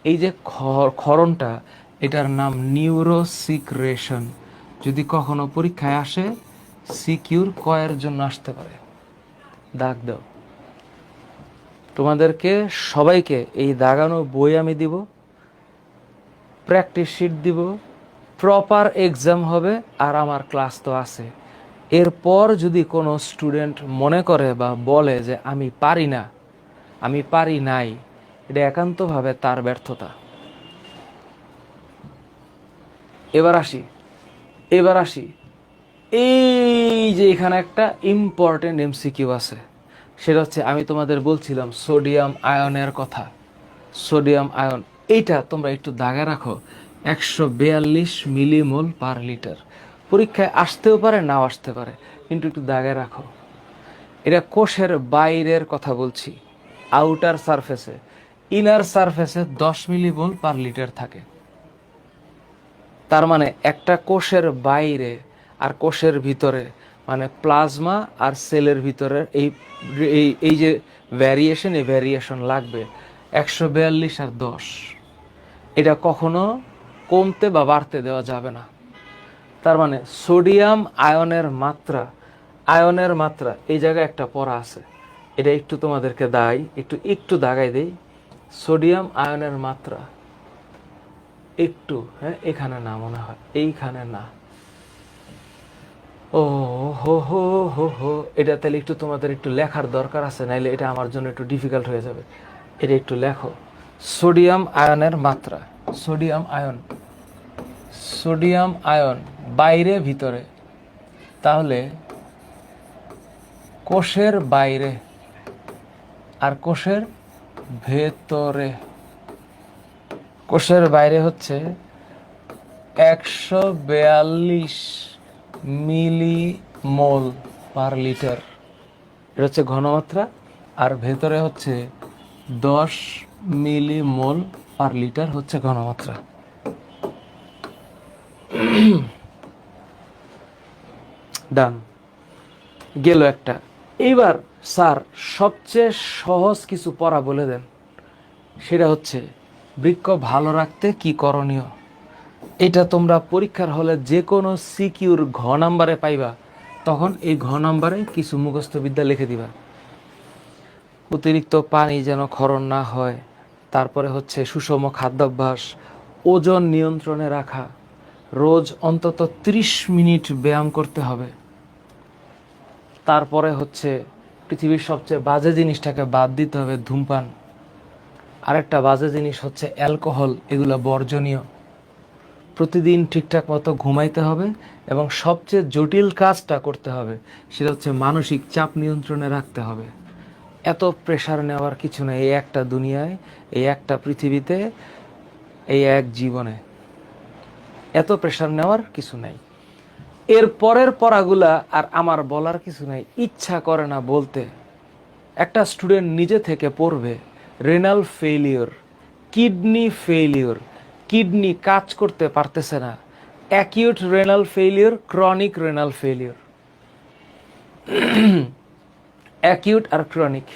এই যে ক্ষরণটা, এটার নাম নিউরোসিক্রেশন। যদি কখনো পরীক্ষায় আসে সিকিউর কয়ের জন্য আসতে পারে, দাগ দাও। তোমাদেরকে সবাইকে এই দাগানো বই আমি দিব, প্র্যাকটিস শিট দিব, প্রপার এক্সাম হবে, আর আমার ক্লাস তো আছে। এরপর যদি কোনো স্টুডেন্ট মনে করে বা বলে যে আমি পারি না, আমি পারি নাই, এটা একান্তভাবে তার ব্যর্থতা। এবার আসি এই যে এখানে একটা ইম্পর্টেন্ট MCQ আছে, সেটা হচ্ছে আমি তোমাদের বলছিলাম সোডিয়াম আয়নের কথা। সোডিয়াম আয়ন এইটা তোমরা একটু দাগে রাখো, 142 মিলিমোল পার লিটার। পরীক্ষায় আসতেও পারে নাও আসতে পারে, কিন্তু একটু দাগে রাখো, এটা কোষের বাইরের কথা বলছি, আউটার সারফেসে। ইনার সারফেসে 10 মিলিমোল পার লিটার থাকে। তার মানে একটা কোষের বাইরে আর কোষের ভিতরে, মানে প্লাজমা আর সেলের ভিতরে এই এই এই যে ভ্যারিয়েশন, এই ভ্যারিয়েশন লাগবে 142 আর 10। এটা কখনো কমতে বা বাড়তে দেওয়া যাবে না। তার মানে সোডিয়াম আয়নের মাত্রা এই জায়গায় একটা পড়া আছে, এটা একটু তোমাদেরকে একটু দাগাই দেই। সোডিয়াম আয়নের মাত্রা একটু, হ্যাঁ এখানে না, মনে হয় এইখানে না, ও হো হো হো হো, এটা তাহলে একটু তোমাদের একটু লেখার দরকার আছে, নাইলে এটা আমার জন্য একটু ডিফিকাল্ট হয়ে যাবে। এটা একটু লেখো, সোডিয়াম আয়নের মাত্রা, সোডিয়াম আয়ন বাইরে ভিতরে, তাহলে কোষের বাইরে আর কোষের ভেতরে। কোষের বাইরে হচ্ছে 142 মিলিমোল পার লিটার, এটা হচ্ছে ঘনমাত্রা, আর ভেতরে হচ্ছে 10 মিলিমোল পার লিটার হচ্ছে ঘনমাত্রা। ডান গেল একটা। এইবার স্যার সবচেয়ে সহজ কিছু পড়া বলে দেন, সেটা হচ্ছে বৃক্ক ভালো রাখতে কি করণীয়। এটা তোমরা পরীক্ষার হলে যে কোনো সিকিউর ঘ নাম্বারে পাইবা, তখন এই ঘ নাম্বারে কিছু মুখস্থ বিদ্যা লিখে দিবা। অতিরিক্ত পানি যেন ক্ষরণ না হয়, তারপরে হচ্ছে সুষম খাদ্যাভ্যাস, ওজন নিয়ন্ত্রণে রাখা, রোজ অন্তত 30 মিনিট ব্যায়াম করতে হবে, তারপরে হচ্ছে পৃথিবীর সবচেয়ে বাজে জিনিসটাকে বাদ দিতে হবে, ধূমপান। আরেকটা বাজে জিনিস হচ্ছে অ্যালকোহল, এগুলো বর্জনীয়। প্রতিদিন ঠিকঠাক মতো ঘুমাইতে হবে, এবং সবচেয়ে জটিল কাজটা করতে হবে, সেটা হচ্ছে মানসিক চাপ নিয়ন্ত্রণে রাখতে হবে। এত প্রেশার নেওয়ার কিছু নেই এই একটা দুনিয়ায়, এই একটা পৃথিবীতে, এই এক জীবনে এত প্রেশার নেওয়ার কিছু নাই। এর পরের পড়াগুলা আর আমার বলার কিছু নাই, ইচ্ছা করে না বলতে। একটা স্টুডেন্ট নিজে থেকে পড়বে renal failure, kidney failure, kidney কাজ করতে পারতেছে না, acute renal failure, chronic renal failure, acute আর ক্রনিক।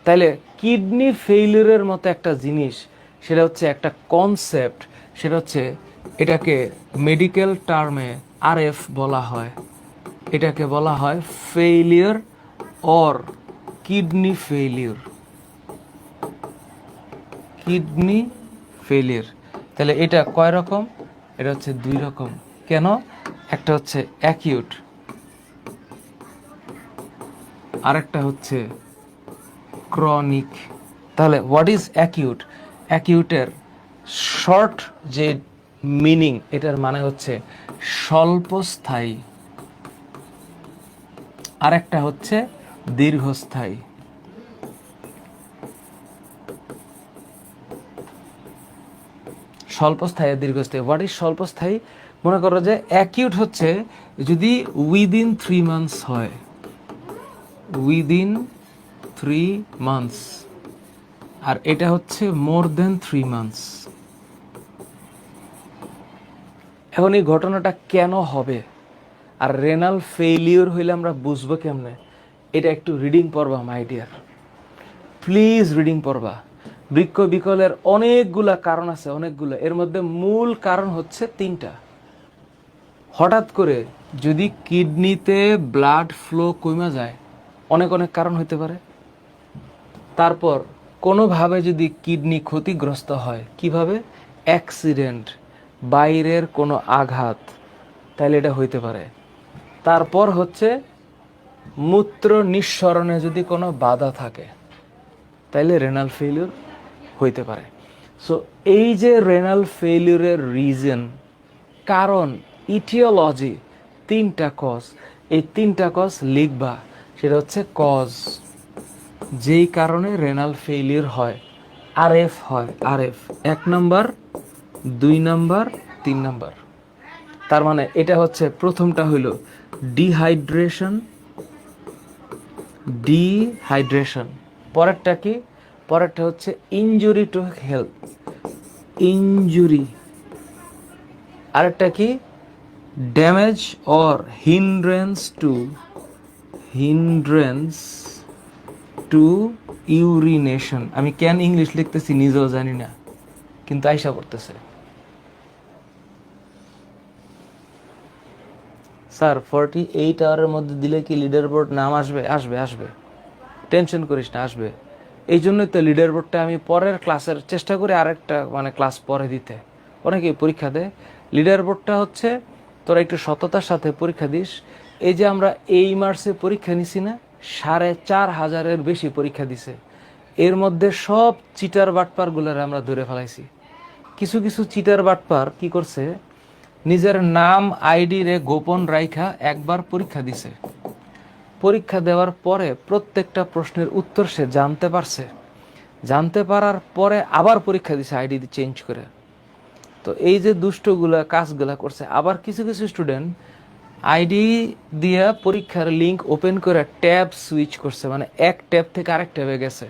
তাইলে কিডনি ফেইলিওরের মতো একটা জিনিস, সেটা হচ্ছে একটা কনসেপ্ট, সেটা হচ্ছে এটাকে মেডিকেল টার্মে আরএফ বলা হয়, এটাকে বলা হয় failure or kidney failure, kidney failure. তাহলে এটা কয় রকম? এটা হচ্ছে 2 রকম। কেন? একটা হচ্ছে অ্যাকিউট, আরেকটা হচ্ছে ক্রনিক। তাহলে হোয়াট ইজ অ্যাকিউট? অ্যাকিউটের শর্ট যে মিনিং, এটার মানে হচ্ছে স্বল্পস্থায়ী, আরেকটা হচ্ছে দীর্ঘস্থায়ী। স্বল্পস্থায়ী আর দীর্ঘস্থায়ী। হোয়াট ইজ স্বল্পস্থায়ী? মনে করো যে অ্যাকিউট হচ্ছে যদি উইদিন 3 মান্থস হয়, উইদিন 3 মান্থস, আর এটা হচ্ছে মোর দেন 3 মান্থস। এখন এই ঘটনাটা কেন হবে, আর রেনাল ফেইলিওর হইলে আমরা বুঝবো কেমনে? এটা একটু রিডিং পড়বা মাই ডিয়ার, প্লিজ রিডিং পড়বা। বৃক্ক বিকলের অনেকগুলা কারণ আছে, অনেকগুলো। এর মধ্যে মূল কারণ হচ্ছে 3টা। হঠাৎ করে যদি কিডনিতে ব্লাড ফ্লো কমে যায়, অনেক অনেক কারণ হতে পারে। তারপর কোনোভাবে যদি কিডনি ক্ষতিগ্রস্ত হয়, কিভাবে? অ্যাক্সিডেন্ট, বাইরের কোনো আঘাত, তাহলে এটা হইতে পারে। তারপর হচ্ছে মূত্র নিঃসরণে যদি কোনো বাধা থাকে, তাইলে রেনাল ফেইলিওর হইতে পারে। সো এই যে রেনাল ফেইলিওরের রিজন, কারণ, ইটিওলজি, 3টা কজ। এই 3টা কজ লিখবা, সেটা হচ্ছে কজ যেই কারণে রেনাল ফেইলিওর হয়, আরএফ হয়। RF 1 number, 2 number, 3 number. তার মানে এটা হচ্ছে প্রথমটা হইলো ডিহাইড্রেশন, ডিহাইড্রেশন। পরেরটা কি? পরেরটা হচ্ছে ইনজুরি টু হেলথ, ইনজুরি। আরেকটা কি? Damage or hindrance two, hindrance two urination. আমি কেন ইংলিশ লিখতেছি নিজেও জানি না, কিন্তু আইসা পড়তেছে। স্যার 48 আওয়ারের মধ্যে দিলে কি লিডার বোর্ড নাম আসবে? আসবে, আসবে, টেনশন করিস না, আসবে। এই জন্যই তো লিডার বোর্ডটা আমি পরের ক্লাসের চেষ্টা করি আরেকটা মানে ক্লাস পরে দিতে। অনেকেই পরীক্ষা দেয়। লিডার বোর্ডটা হচ্ছে তোরা একটু সততার সাথে পরীক্ষা দিস। এই যে আমরা এই মার্চে পরীক্ষা নিছি না, 4500-এর বেশি পরীক্ষা দিছে। এর মধ্যে সব চিটার বাটপারগুলোর আমরা ধরে ফেলাইছি। কিছু কিছু চিটার বাটপার কি করছে, নিজের নাম আইডি রে গোপন রাইখা একবার পরীক্ষা দিছে। পরীক্ষা দেওয়ার পরে প্রত্যেকটা প্রশ্নের উত্তর সে জানতে পারছে, জানতে পারার পরে আবার পরীক্ষা দিছে আইডি চেঞ্জ করে। তো এই যে দুষ্টগুলা কাজগুলা করছে। আবার কিছু কিছু স্টুডেন্ট আইডি দিয়া পরীক্ষার লিঙ্ক ওপেন করে ট্যাব সুইচ করছে, মানে এক ট্যাব থেকে আরেক ট্যাবে গেছে।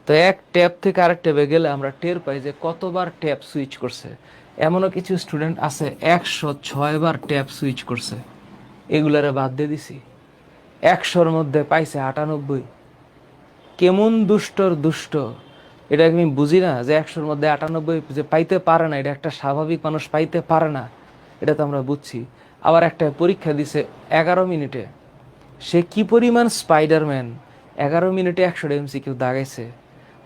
তো এক ট্যাব থেকে আরেক ট্যাবে গেলে আমরা টের পাই যে কতবার ট্যাব সুইচ করছে। এমনও কিছু স্টুডেন্ট আছে 106 বার ট্যাব সুইচ করছে। এগুলারে বাদ দিয়ে দিছি। 100-র মধ্যে পাইছে 98। কেমন দুষ্টর দুষ্ট, এটা আমি বুঝি না যে 100-র মধ্যে 98 যে পাইতে পারে না, এটা একটা স্বাভাবিক মানুষ পাইতে পারে না, এটা তো আমরা বুঝছি। আবার একটা পরীক্ষা দিছে 11 মিনিটে, সে কি পরিমাণ স্পাইডারম্যান, 11 মিনিটে 100টা এমসিকিউ দাগাইছে।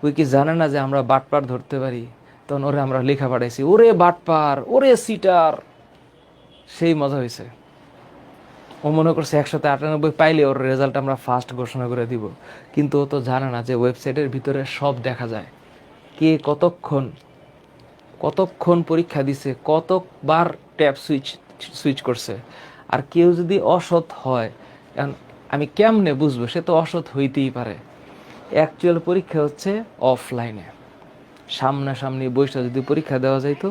ওই কি জানে না যে আমরা বাটপার ধরতে পারি? তখন ওরে আমরা লেখা পাঠাইছি, ওরে বাটপার, ওরে সিটার। সেই মজা হয়েছে। ও মনে করছে 198 পাইলে ওর রেজাল্ট আমরা ফার্স্ট ঘোষণা করে দিব। কিন্তু ও তো জানে না যে ওয়েবসাইটের ভিতরে সব দেখা যায়, কে কতক্ষণ কতক্ষণ পরীক্ষা দিছে, কতবার ট্যাব সুইচ সুইচ করছে। আর কেউ যদি অসৎ হয়, এখন আমি কেমনে বুঝবো? সে তো অসৎ হইতেই পারে। অ্যাকচুয়াল পরীক্ষা হচ্ছে অফলাইনে, সামনাসামনি বইটা যদি পরীক্ষা দেওয়া যাইতো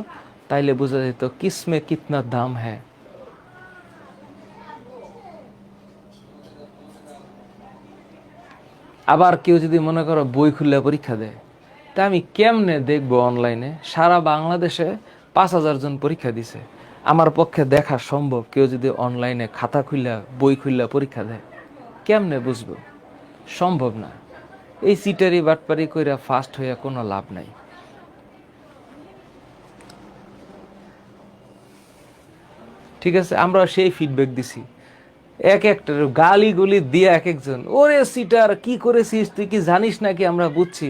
তাইলে বোঝা যেত কিসমে কিতনা দাম হ্যাঁ। আবার কেউ যদি মনে করো বই খুললে পরীক্ষা দেয়, তা আমি কেমনে দেখবো অনলাইনে? সারা বাংলাদেশে 5000 জন পরীক্ষা দিছে, আমার পক্ষে দেখা সম্ভব কেউ যদি অনলাইনে খাতা খুললা বই খুললা পরীক্ষা দেয়? কেমনে বুঝবো? সম্ভব না। এই সিটারি বাটপারি কইরা ফাস্ট হইয়া কোনো লাভ নাই। ঠিক আছে, আমরা সেই ফিডব্যাক দিছি। এক একটা গালি গুলি দিয়ে এক একজন, ওরে সিটার কি করেছিস তুই, কি জানিস নাকি আমরা বুঝছি।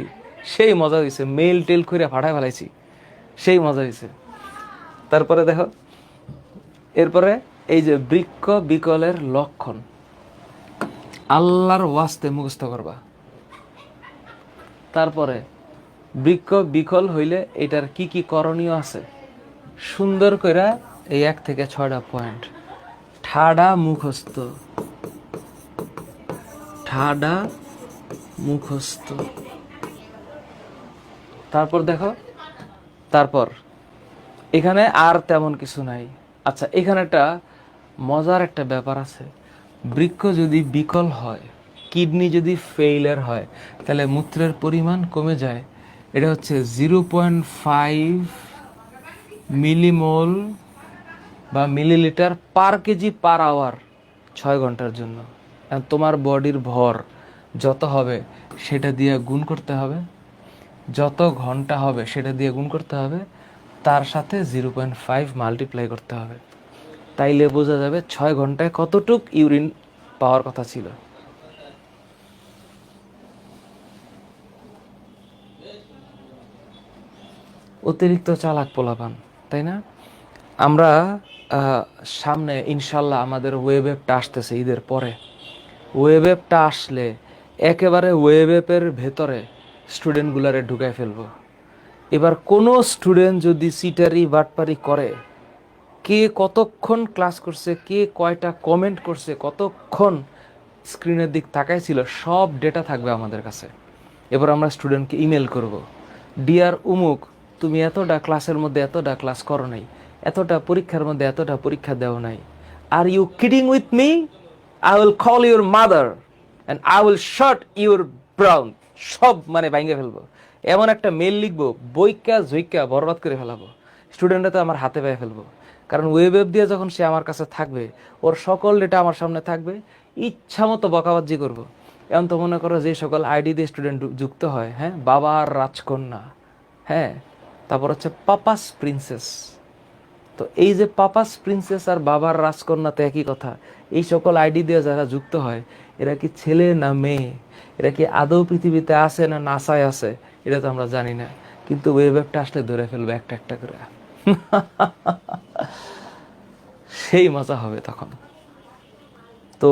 সেই মজা হয়েছে, মেল টেল করে ফাটায় ফেলাইছি, সেই মজা হয়েছে। তারপরে দেখো, এরপরে এই যে বৃক্ষ বিকলের লক্ষণ, আল্লাহর ওয়াস্তে মুখস্থ করবা। তারপরে বৃক্ষ বিকল হইলে এটার কি কি করণীয় আছে সুন্দর করে এই 1 থেকে 6টা পয়েন্ট ঠাডা মুখস্থ, ঠাডা মুখস্থ। তারপর দেখো, তারপর এখানে আর তেমন কিছু নাই। আচ্ছা, এখানে একটা মজার একটা ব্যাপার আছে। বৃক্ষ যদি বিকল হয়, কিডনি যদি ফেইলার হয়, তাহলে মূত্রের পরিমাণ কমে যায়। এটা হচ্ছে 0.5 মিলিমোল বা millilitre per KG per hour 6 ঘন্টার জন্য। তোমার বডির ভর যত হবে সেটা দিয়ে গুণ করতে হবে, যত ঘন্টা হবে সেটা দিয়ে গুণ করতে হবে, তার সাথে 0.5 মাল্টিপ্লাই করতে হবে। তাইলে বোঝা যাবে 6 ঘন্টায় কতটুক ইউরিন পাওয়ার কথা ছিল। অতিরিক্ত চালাক পোলাপান, তাই না? আমরা সামনে ইনশাল্লাহ আমাদের ওয়েব অ্যাপটা আসতেছে ঈদের পরে। ওয়েব অ্যাপটা আসলে একেবারে ওয়েব অ্যাপের ভেতরে স্টুডেন্টগুলারে ঢুকায় ফেলবো। এবার কোনো স্টুডেন্ট যদি সিটারি বাটপারি করে, কে কতক্ষণ ক্লাস করছে, কে কয়টা কমেন্ট করছে, কতক্ষণ স্ক্রিনের দিক তাকাইছিল, সব ডেটা থাকবে আমাদের কাছে। এবার আমরা স্টুডেন্টকে ইমেল করব, ডিয়ার উমুক, তুমি এতটা ক্লাসের মধ্যে এতটা ক্লাস করো নাই, এতটা পরীক্ষার মধ্যে এতটা পরীক্ষা দেওয়া নাই। Are you kidding with me? I will call your mother and I will shot your brown. সব মানে ভাঙে ফেলবো, এমন একটা মেল লিখবো, বইকা ঝইকা বরবাদ করে ফেলাবো। স্টুডেন্টরা তো আমার হাতে পেয়ে ফেলবো, কারণ ওয়েব দিয়ে যখন সে আমার কাছে থাকবে, ওর সকল ডেটা আমার সামনে থাকবে, ইচ্ছা মতো বকাবাজি করবো। এমন তো মনে করো যে সকল আইডি দিয়ে স্টুডেন্ট যুক্ত হয়, হ্যাঁ, বাবার রাজকন্যা, হ্যাঁ, তারপর হচ্ছে পাপাস প্রিন্সেস। তো এই যে পাপাস প্রিন্সেস আর বাবার রাজকন্যা তো একই কথা। এই সকল আইডি দিয়ে যারা যুক্ত হয়, এরা কি ছেলে না মেয়ে, এরা কি আদৌ পৃথিবীতে আছে না নাসায় আছে, এটা তো আমরা জানি না। কিন্তু ওয়েব অ্যাপটা আসলে ধরে ফেলবে একটা একটা করে। সেই মজা হবে তখন। তো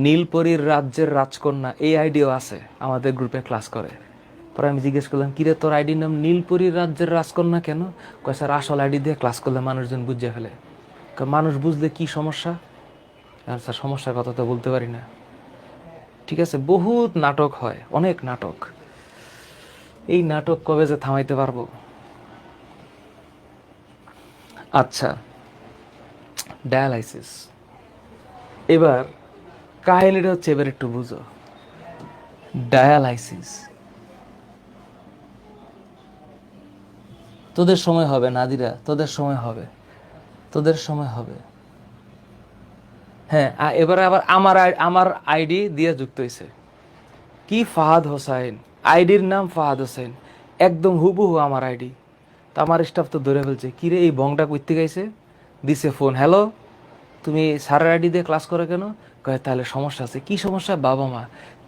নীলপরীর রাজ্যের রাজকন্যা এই আইডিও আছে, আমাদের গ্রুপে ক্লাস করে। পরে আমি জিজ্ঞেস করলাম, কিরে তোর আইডির নাম নীলপরীর রাজ্যের রাজকন্যা কেন? কয় স্যার আসল আইডি দিয়ে ক্লাস করলে মানুষজন বুঝে ফেলে। মানুষ বুঝলে কি সমস্যা? আর স্যার সমস্যার কথা তো বলতে পারি না। ঠিক আছে, বহুত নাটক হয়, অনেক নাটক। এই নাটক কবে যে থামাইতে পারবো? আচ্ছা, ডায়ালাইসিস। এবার কাহিনীটা হচ্ছে, এবার একটু বুঝো। ডায়ালাইসিস তোদের সময় হবে নাদিরা, তোদের সময় হবে, তোদের সময় হবে। হ্যাঁ, এবারে আবার আমার আইডি দিয়ে যুক্ত হয়েছে কি, ফাহাদ হোসাইন। আইডির নাম ফাহাদ হোসেন, একদম হুবহু আমার আইডি। তো আমার স্টাফ তো ধরে ফেলছে, কিরে এই বংটা কইতে গাইছে, দিছে ফোন, হ্যালো তুমি স্যারের আইডি দিয়ে ক্লাস করে কেন? কয়ে তাহলে সমস্যা আছে। কি সমস্যা? বাবা মা।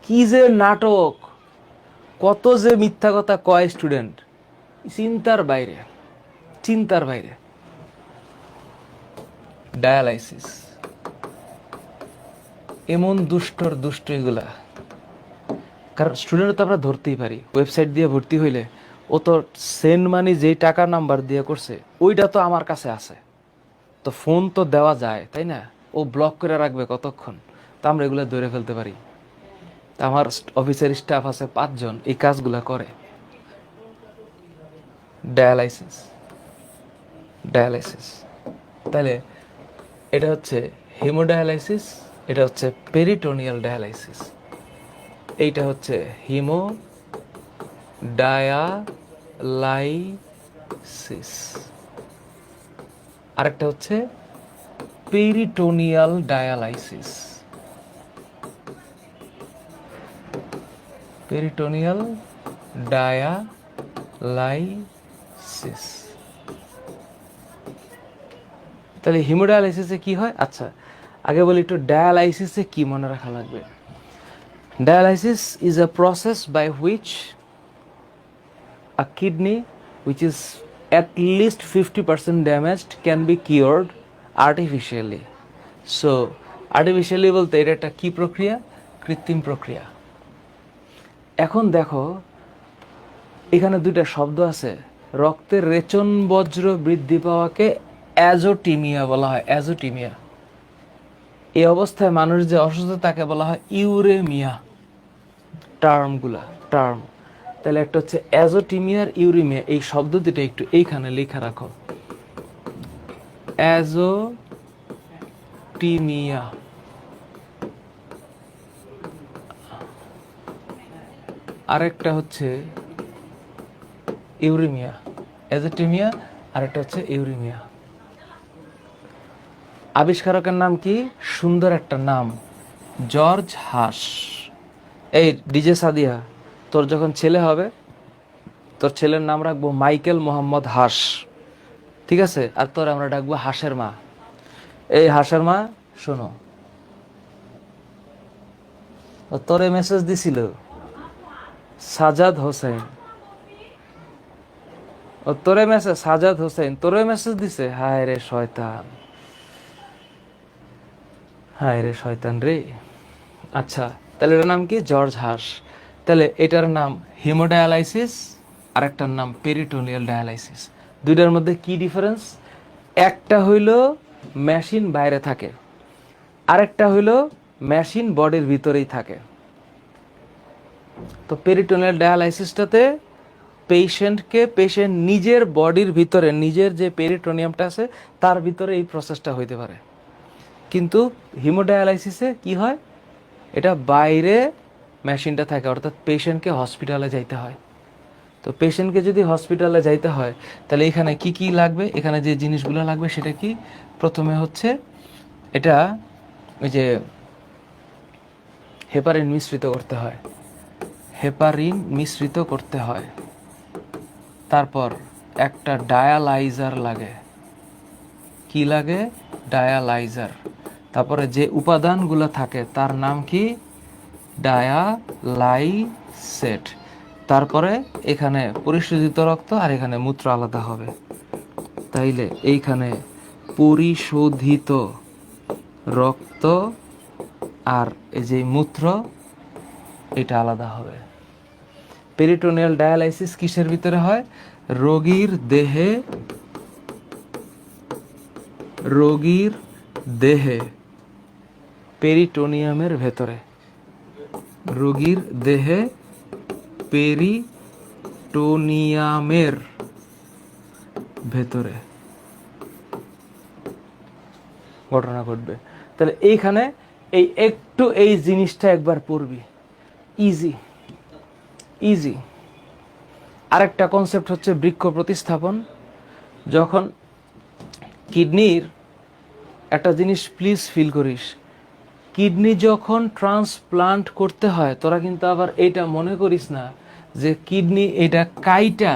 কি যে নাটক, কত যে মিথ্যা কথা কয় স্টুডেন্ট, চিন্তার বাইরে, চিন্তার বাইরে। ডায়ালাইসিস এমন দুষ্টর দুষ্ট এগুলা। কারণ স্টুডেন্ট তো আমরা ধরতেই পারি, ওয়েবসাইট দিয়ে ভর্তি হইলে ও তো সেন্ড মানি যেই টাকা নাম্বার দিয়ে করছে ওইটা তো আমার কাছে আছে, তো ফোন তো দেওয়া যায় তাই না? ও ব্লক করে রাখবে কতক্ষণ? তা আমরা এগুলো ধরে ফেলতে পারি। তা আমার অফিসের স্টাফ আছে 5 জন এই কাজগুলা করে। Dialysis, dialysis. তাহলে এটা হচ্ছে হিমোডায়ালাইসিস, এটা হচ্ছে পেরিটোনিয়াল ডায়ালাইসিস, এইটা হচ্ছে হিমো ডায়ালাইসিস, আরেকটা হচ্ছে পেরিটোনিয়াল ডায়ালাইসিস। Peritoneal dialysis. তাহলে হিমোডায়ালাইসিসে কি হয়? আচ্ছা আগে বলি একটু ডায়ালাইসিসে কি মনে রাখা লাগবে। Dialysis is a process by which a kidney which is at least 50% damaged can be cured artificially. So artificially বলতে এটা একটা কি প্রক্রিয়া? কৃত্রিম প্রক্রিয়া। এখন দেখো এখানে দুইটা শব্দ আছে, রক্তের রেচন বজ্র বৃদ্ধি পাওয়াকে অ্যাজোটিমিয়া বলা হয়, অ্যাজোটিমিয়া। এই অবস্থায় মানুষ যে অসুস্থ তাকে বলা হয় ইউরেমিয়া। টার্মগুলা টার্ম। তাহলে একটা হচ্ছে অ্যাজোটিমিয়ার ইউরেমিয়া, এই শব্দ দুটো একটু এইখানে লেখা রাখো, অ্যাজোটিমিয়া। আরেকটা হচ্ছে ইউরেমিয়া, অ্যাজোটিমিয়া, আরেকটা হচ্ছে ইউরেমিয়া। আবিষ্কারকের নাম কি? সুন্দর একটা নাম, জর্জ হাস। এই ডিজে সাদিয়া, তোর যখন ছেলে হবে তোর ছেলের নাম রাখবো মাইকেল মোহাম্মদ হাস, ঠিক আছে? আর তোর আমরা ডাকবো হাসের মা। এই হাসের মা শোনো, তোরে মেসেজ দিছিল সাজাদ হোসেন, ও তোরে মেসেজ, সাজাদ হোসেন তোরে মেসেজ দিছে। হায় রে শয়তান, হায় রে শয়তান রে। আচ্ছা তাহলে এটার নাম কি? জর্জ হাস। তাহলে এটার নাম হিমোডায়ালাইসিস, আর একটার নাম পেরিটোনিয়াল ডায়ালাইসিস। দুইটার মধ্যে কি ডিফারেন্স? একটা হইল মেশিন বাইরে থাকে, আরেকটা হইল মেশিন বডির ভিতরেই থাকে। তো পেরিটোনিয়াল ডায়ালাইসিসটাতে পেশেন্ট নিজের বডির ভিতরে, নিজের যে পেরিটোনিয়ামটা আছে তার ভিতরে এই প্রসেসটা হইতে পারে। কিন্তু হিমোডায়ালাইসিসে কি হয়, এটা বাইরে মেশিনটা থাকে, অর্থাৎ পেশেন্টকে হসপিটালে যাইতে হয়। তো পেশেন্টকে যদি হসপিটালে যাইতে হয় তাহলে এখানে কি কি লাগবে, এখানে যে জিনিসগুলো লাগবে সেটা কি, প্রথমে হচ্ছে এটা ওই যে হেপারিন মিশ্রিত করতে হয়, হেপারিন মিশ্রিত করতে হয়। তারপর একটা ডায়ালাইজার লাগে, কি লাগে, ডায়ালাইজার। তারপরে যে উপাদানগুলো থাকে তার নাম কি, ডায়ালাইসেট। তারপরে এখানে পরিশোধিত রক্ত আর এখানে মূত্র আলাদা হবে। তাইলে এইখানে পরিশোধিত রক্ত আর এই যে মূত্র এটা আলাদা হবে। পেরিটোনিয়াল ডায়ালাইসিস কিসের ভিতরে হয়, রোগীর দেহে পেরিটোনিয়ামের ভেতরে, রোগীর দেহে পেরিটোনিয়ামের ভেতরে ঘটনা ঘটবে। তাহলে এইখানে একটু এই জিনিসটা একবার পড়বি, ইজি। আরেকটা কনসেপ্ট হচ্ছে বৃক্ষ প্রতিস্থাপন। যখন কিডনির একটা জিনিস প্লিজ ফিল করিস, কিডনি যখন ট্রান্সপ্লান্ট করতে হয় তোরা কিন্তু আবার এটা মনে করিস না যে কিডনি এটা কাইটা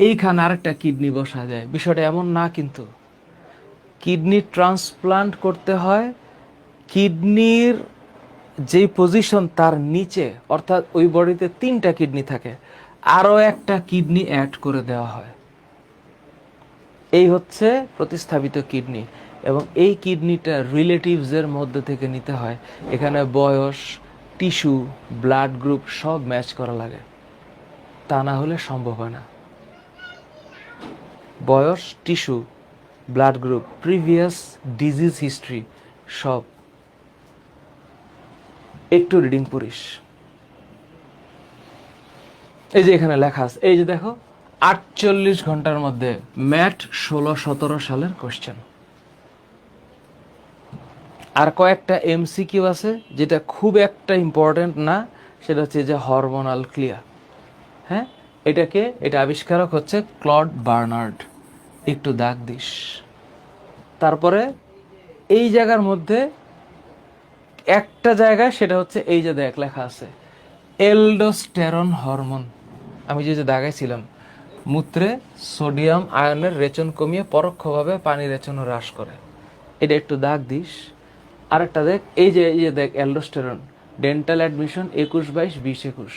এইখানে আরেকটা কিডনি বসা যায়, বিষয়টা এমন না। কিন্তু কিডনি ট্রান্সপ্লান্ট করতে হয় কিডনির যেই পজিশন তার নিচে, অর্থাৎ ওই বডিতে 3টা কিডনি থাকে, আরও একটা কিডনি অ্যাড করে দেওয়া হয়। এই হচ্ছে প্রতিস্থাপিত কিডনি। এবং এই কিডনিটা রিলেটিভসের মধ্যে থেকে নিতে হয়। এখানে বয়স, টিস্যু, ব্লাড গ্রুপ সব ম্যাচ করা লাগে, তা না হলে সম্ভব হয় না। বয়স, tissue, blood group, previous disease history সব। একটু রিডিং পড়িস। এই যে এখানে লেখা আছে, এই যে দেখো 48 ঘন্টার মধ্যে ম্যাট 16-17 সালের কোশ্চেন। আর কয়েকটা এমসিকিউ আছে যেটা খুব একটা ইম্পর্টেন্ট না, সেটা হচ্ছে যে হরমোনাল ক্লিয়ার। হ্যাঁ, এটা আবিষ্কারক হচ্ছে ক্লড বার্নার্ড, একটু দাগ দিস। তারপরে এই জায়গার মধ্যে একটা জায়গায়, সেটা হচ্ছে এই যে দেখ লেখা আছে এলডোস্টেরন হরমোন। আমি যে দাগাইছিলাম, মূত্রে সোডিয়াম আয়নের রেচন কমিয়ে পরোক্ষভাবে পানির রেচনও হ্রাস করে, এটা একটু দাগ দিস। আরেকটা দেখ, এই যে দেখ এলডোস্টেরন, ডেন্টাল অ্যাডমিশন 21-22-20-21।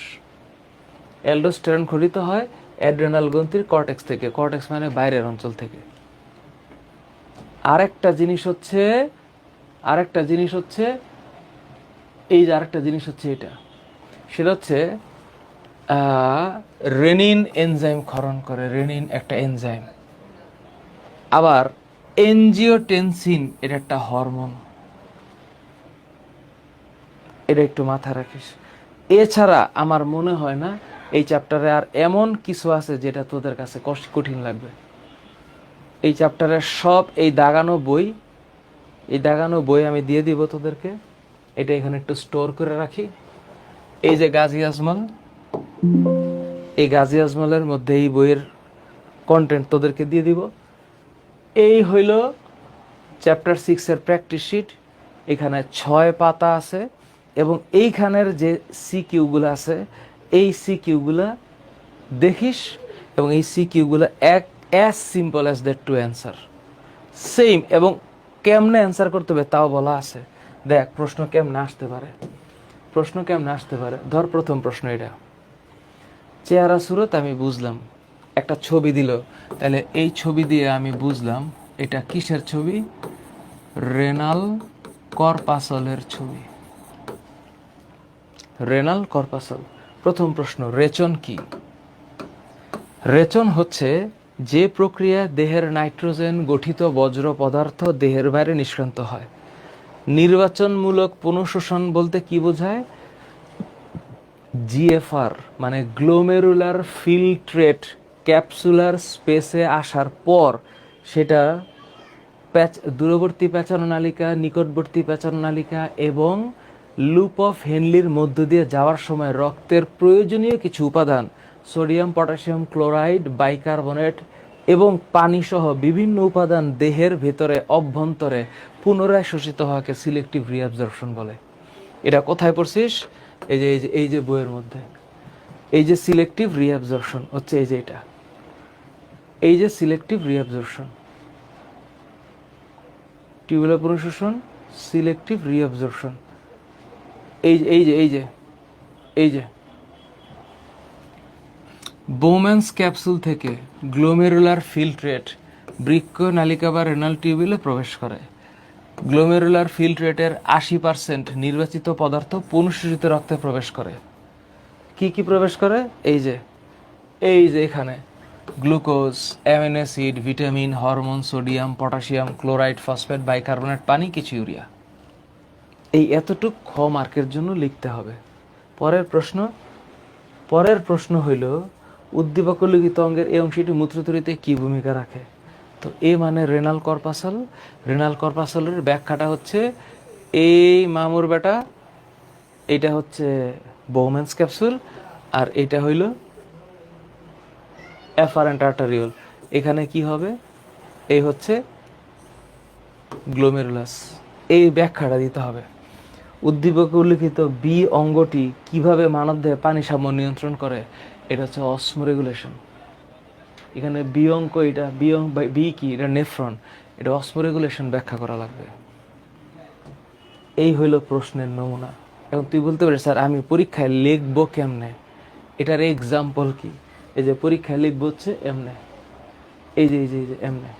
এলডোস্টেরন খরিত হয় অ্যাড্রেনাল গ্রন্থির কর্টেক্স থেকে, কর্টেক্স মানে বাইরের অঞ্চল থেকে। আরেকটা জিনিস হচ্ছে এই যে আরেকটা জিনিস হচ্ছে এটা, সেটা হচ্ছে রেনিন এনজাইম ক্ষরণ করে, রেনিন একটা এনজাইম। আবার এনজিওটেনসিন এটা একটা হরমোন, এটা একটু মাথা রাখিস। এছাড়া আমার মনে হয় না এই চ্যাপ্টারে আর এমন কিছু আছে যেটা তোদের কাছে কঠিন লাগবে। এই চ্যাপ্টারের সব এই দাগানো বই আমি দিয়ে দিব তোদেরকে। এটা এখানে একটু স্টোর করে রাখি। এই যে গাজী আজমল, এই গাজী আজমলের মধ্যে এই বইয়ের কন্টেন্ট তোদেরকে দিয়ে দিব। এই হইল চ্যাপ্টার 6 এর প্র্যাকটিস শিট। এখানে 6 পাতা আছে এবং এইখানের যে সিকিউগুলো আছে এই সিকিউগুলো দেখিস এবং এই সিকিউগুলো as simple as that to answer, same. এবং কেমনে অ্যান্সার করতে হবে তাও বলা আছে। দেখ প্রশ্ন কেমনে আসতে পারে। ধর প্রথম প্রশ্ন, এটা চেহারা সুরত আমি বুঝলাম, একটা ছবি দিল, তাহলে এই ছবি দিয়ে আমি বুঝলাম এটা কিসের ছবি, রেনাল কর্পাসলের ছবি, রেনাল কর্পাসল। প্রথম প্রশ্ন, রেচন কি? রেচন হচ্ছে যে প্রক্রিয়া দেহের নাইট্রোজেন গঠিত বজ্র পদার্থ দেহের বাইরে নিষ্ক্রান্ত হয়। নির্বাচনমূলক পুনঃশোষণ বলতে কি বোঝায়? জিএফআর মানে গ্লোমেরুলার ফিল্ট্রেট ক্যাপসুলার স্পেসে আসার পর সেটা দূরবর্তী প্যাচানো নালিকা, নিকটবর্তী প্যাচানো নালিকা এবং লুপ অফ হেনলির মধ্য দিয়ে যাওয়ার সময় রক্তের প্রয়োজনীয় কিছু উপাদান সোডিয়াম, পটাশিয়াম ক্লোরাইড, বাইকার্বনেট এবং পানিসহ বিভিন্ন উপাদান দেহের ভেতরে অভ্যন্তরে পুনরায় শোষিত হওয়াকে সিলেক্টিভ রিঅ্যাবজর্পশন বলে। এটা কোথায় পড়ছিস? এই যে বইয়ের মধ্যে। এই যে সিলেক্টিভ রিঅ্যাবজর্পশন হচ্ছে এই যে এটা, এই যে সিলেক্টিভ রিঅ্যাবজর্পশন, টিউবুলার পুনঃশোষণ, সিলেক্টিভ রিঅ্যাবজর্পশন। এই যে বোম্যান্স ক্যাপসুল থেকে গ্লোমেরুলার ফিল্ট্রেট বৃক্ক নালিকা বা রেনাল টিউবুলে প্রবেশ করে। গ্লোমেরুলার ফিল্ট্রেটের 80% নির্বাচিত পদার্থ পুনঃশোষিত রক্তে প্রবেশ করে। কি কি প্রবেশ করে? এই যে এখানে glucose, amino acid, vitamin, hormone, sodium, potassium, chloride, phosphate, bicarbonate, পানি, কিছু ইউরিয়া। এই এতটুক খ মার্কের জন্য লিখতে হবে। পরের প্রশ্ন হইল উদ্দীপক লিখিত অঙ্গের এই অংশটি মূত্রথলিতে কি ভূমিকা রাখে? তো এ মানে রেনাল কর্পাসাল। রেনাল কর্পাসালের ব্যাখ্যাটা হচ্ছে এই মামুর বেটা, এটা হচ্ছে বোম্যান্স ক্যাপসুল, আর এটা হইল এফারেন্ট আর্টারিওল। এখানে কি হবে? এই হচ্ছে গ্লোমেরুলাস। এই ব্যাখ্যাটা দিতে হবে। উদ্দীপকে উল্লিখিত বি অঙ্গটি কিভাবে মানবদেহে পানি সাম্য নিয়ন্ত্রণ করে? এটা হচ্ছে অসমোরেগুলেশন। এখানে বি অঙ্ক, এটা বি কি? এটা নেফ্রন। এটা অসমোরেগুলেশন ব্যাখ্যা করা লাগবে। এই হইল প্রশ্নের নমুনা। এখন তুই বলতে পারিস স্যার আমি পরীক্ষায় লিখবো কেমনে? এটার এক্সাম্পল কি? এই যে পরীক্ষায় লিখবো হচ্ছে এমনে, এই যে এমনে।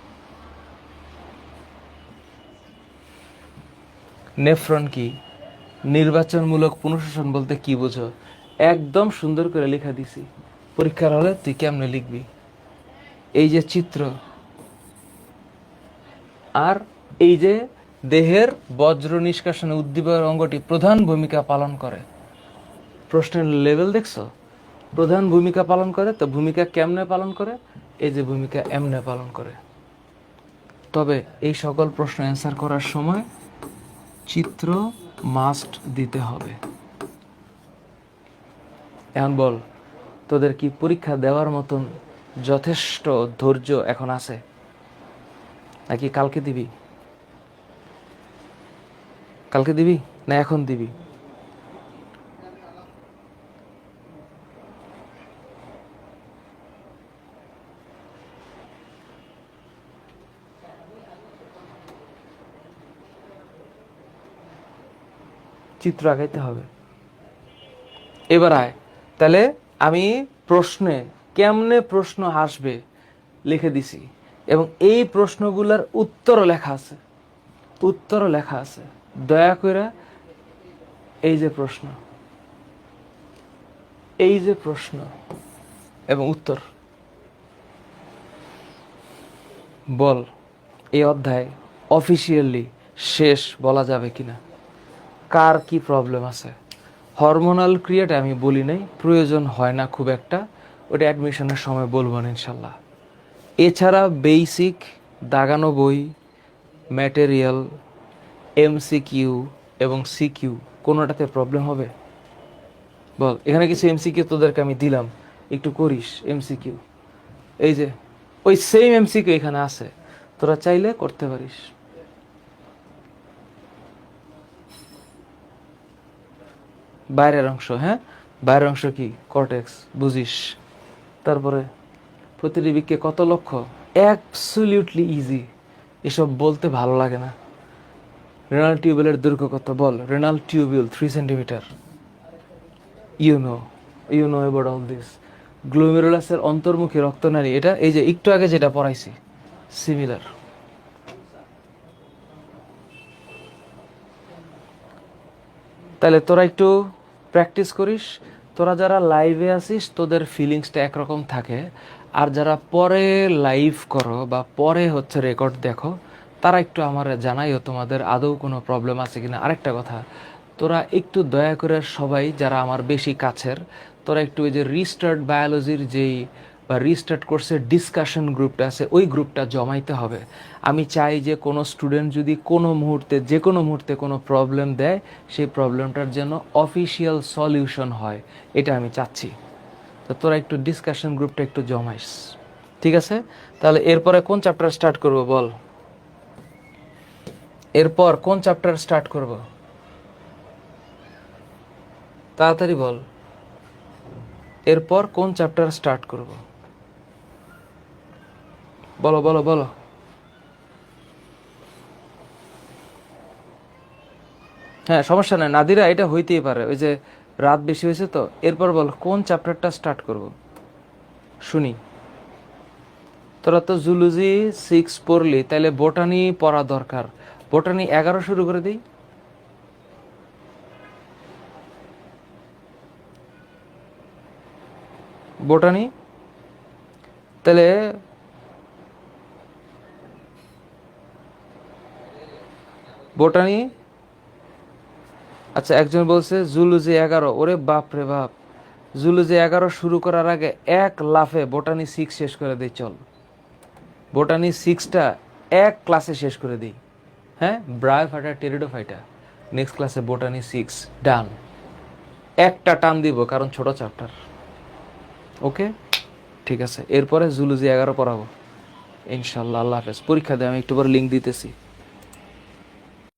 নেফ্রন কি? নির্বাচনমূলক পুনঃশোষণ বলতে কি বোঝো? একদম সুন্দর করে লেখা দিছি। পরীক্ষার হলে তুই কেমনে লিখবি? এই যে চিত্র, আর এই যে দেহের বজ্র নিষ্কাশনে উদ্দীপকের অঙ্গটি প্রধান ভূমিকা পালন করে। প্রশ্নের লেভেল দেখছো? প্রধান ভূমিকা পালন করে। তো ভূমিকা কেমনে পালন করে? এই যে ভূমিকা এমনে পালন করে। তবে এই সকল প্রশ্ন অ্যান্সার করার সময় চিত্র মাস্ট দিতে হবে। এখন বল, তোদের কি পরীক্ষা দেওয়ার মতন যথেষ্ট ধৈর্য এখন আছে, নাকি কালকে দিবি? কালকে দিবি না এখন দিবি? চিত্র আগাইতে হবে। এবার আয়, তাহলে আমি প্রশ্নে কেমনে প্রশ্ন আসবে লিখে দিছি, এবং এই প্রশ্নগুলোর উত্তরও লেখা আছে। দয়া করে এই যে প্রশ্ন এবং উত্তর। বল, এই অধ্যায় অফিসিয়ালি শেষ বলা যাবে কিনা? কার কি প্রবলেম আছে? হরমোনাল ক্রিয়াটা আমি বলি নাই, প্রয়োজন হয় না খুব একটা, ওটা অ্যাডমিশনের সময় বলবো না ইনশাল্লাহ। এছাড়া বেসিক দাগানো বই, ম্যাটেরিয়াল, এমসিকিউ এবং সিকিউ কোনোটাতে প্রবলেম হবে? বল, এখানে কিছু এমসিকিউ তোদেরকে আমি দিলাম, একটু করিস এমসিকিউ। এই যে ওই সেম এমসিকিউ এখানে আছে, তোরা চাইলে করতে পারিস। বাইরের অংশ, হ্যাঁ বাইরের অংশ কি? কর্টেক্স, বুঝিস। তারপরে প্রতিটি বৃক্কে কত লক্ষ? Absolutely easy. এসব বলতে ভালো লাগে না। রেনাল টিউবুলের দৈর্ঘ্য কত? বল। Renal tubule 3 centimetre. You know about all this. গ্লোমেরুলাসের অন্তর্মুখী রক্তনালী, এটা এই যে একটু আগে যেটা পড়াইছি, সিমিলার। তাহলে তোরা একটু প্র্যাকটিস করিস। তোরা যারা লাইভে আসিস তোদের ফিলিংসটা একরকম থাকে, আর যারা পরে লাইভ করো বা পরে হচ্ছে রেকর্ড দেখো, তারা একটু আমার জানাইও তোমাদের আদৌ কোনো প্রবলেম আছে কিনা। আরেকটা কথা, তোরা একটু দয়া করে সবাই যারা আমার বেশি কাছের, তোরা একটু ওই যে রিস্টার্ট বায়োলজির যেই বা রিস্টার্ট কোর্সের ডিসকাশন গ্রুপটা আছে ওই গ্রুপটা জমাইতে হবে। আমি চাই যে কোনো স্টুডেন্ট যদি কোনো মুহূর্তে যে কোনো মুহূর্তে কোনো প্রবলেম দেয়, সেই প্রবলেমটার যেন অফিসিয়াল সলিউশন হয়, এটা আমি চাচ্ছি। তো তোরা একটু ডিসকাশন গ্রুপটা একটু জমাইস, ঠিক আছে? তাহলে এরপরে কোন চ্যাপ্টার স্টার্ট করব বল? এরপর কোন চ্যাপ্টার স্টার্ট করব? তাড়াতাড়ি বল, এরপর কোন চ্যাপ্টার স্টার্ট করব? বলো বলো বলো। হ্যাঁ, সমস্যা নাই নাদিরা, এটা হইতেই পারে, ওই যে রাত বেশি হয়েছে তো। এরপর বল কোন চ্যাপ্টারটা স্টার্ট করব শুনি। তোরা তো জুলজি 6 পড়লি, তাইলে বোটানি পড়া দরকার। বোটানি 11 শুরু করে দিই। বোটানি তাহলে বোটানি, আচ্ছা একজন বলছে জুলজি 11, ওরে বাপ রে বাপ। জুলজি 11 শুরু করার আগে এক লাফে বোটানি 6 শেষ করে দিই, চল। বোটানি 6টা এক ক্লাসে শেষ করে দিই। হ্যাঁ, ব্রায়োফাইটা টেরিডোফাইটা নেক্সট ক্লাসে বোটানি 6 ডান। একটা টান দিব কারণ ছোট চ্যাপ্টার। ওকে, ঠিক আছে। এরপরে জুলজি 11 পড়াবো ইনশাল্লাহ। আল্লাহ হাফেজ। পরীক্ষা দিয়ে আমি একটু পরে লিঙ্ক দিতেছি।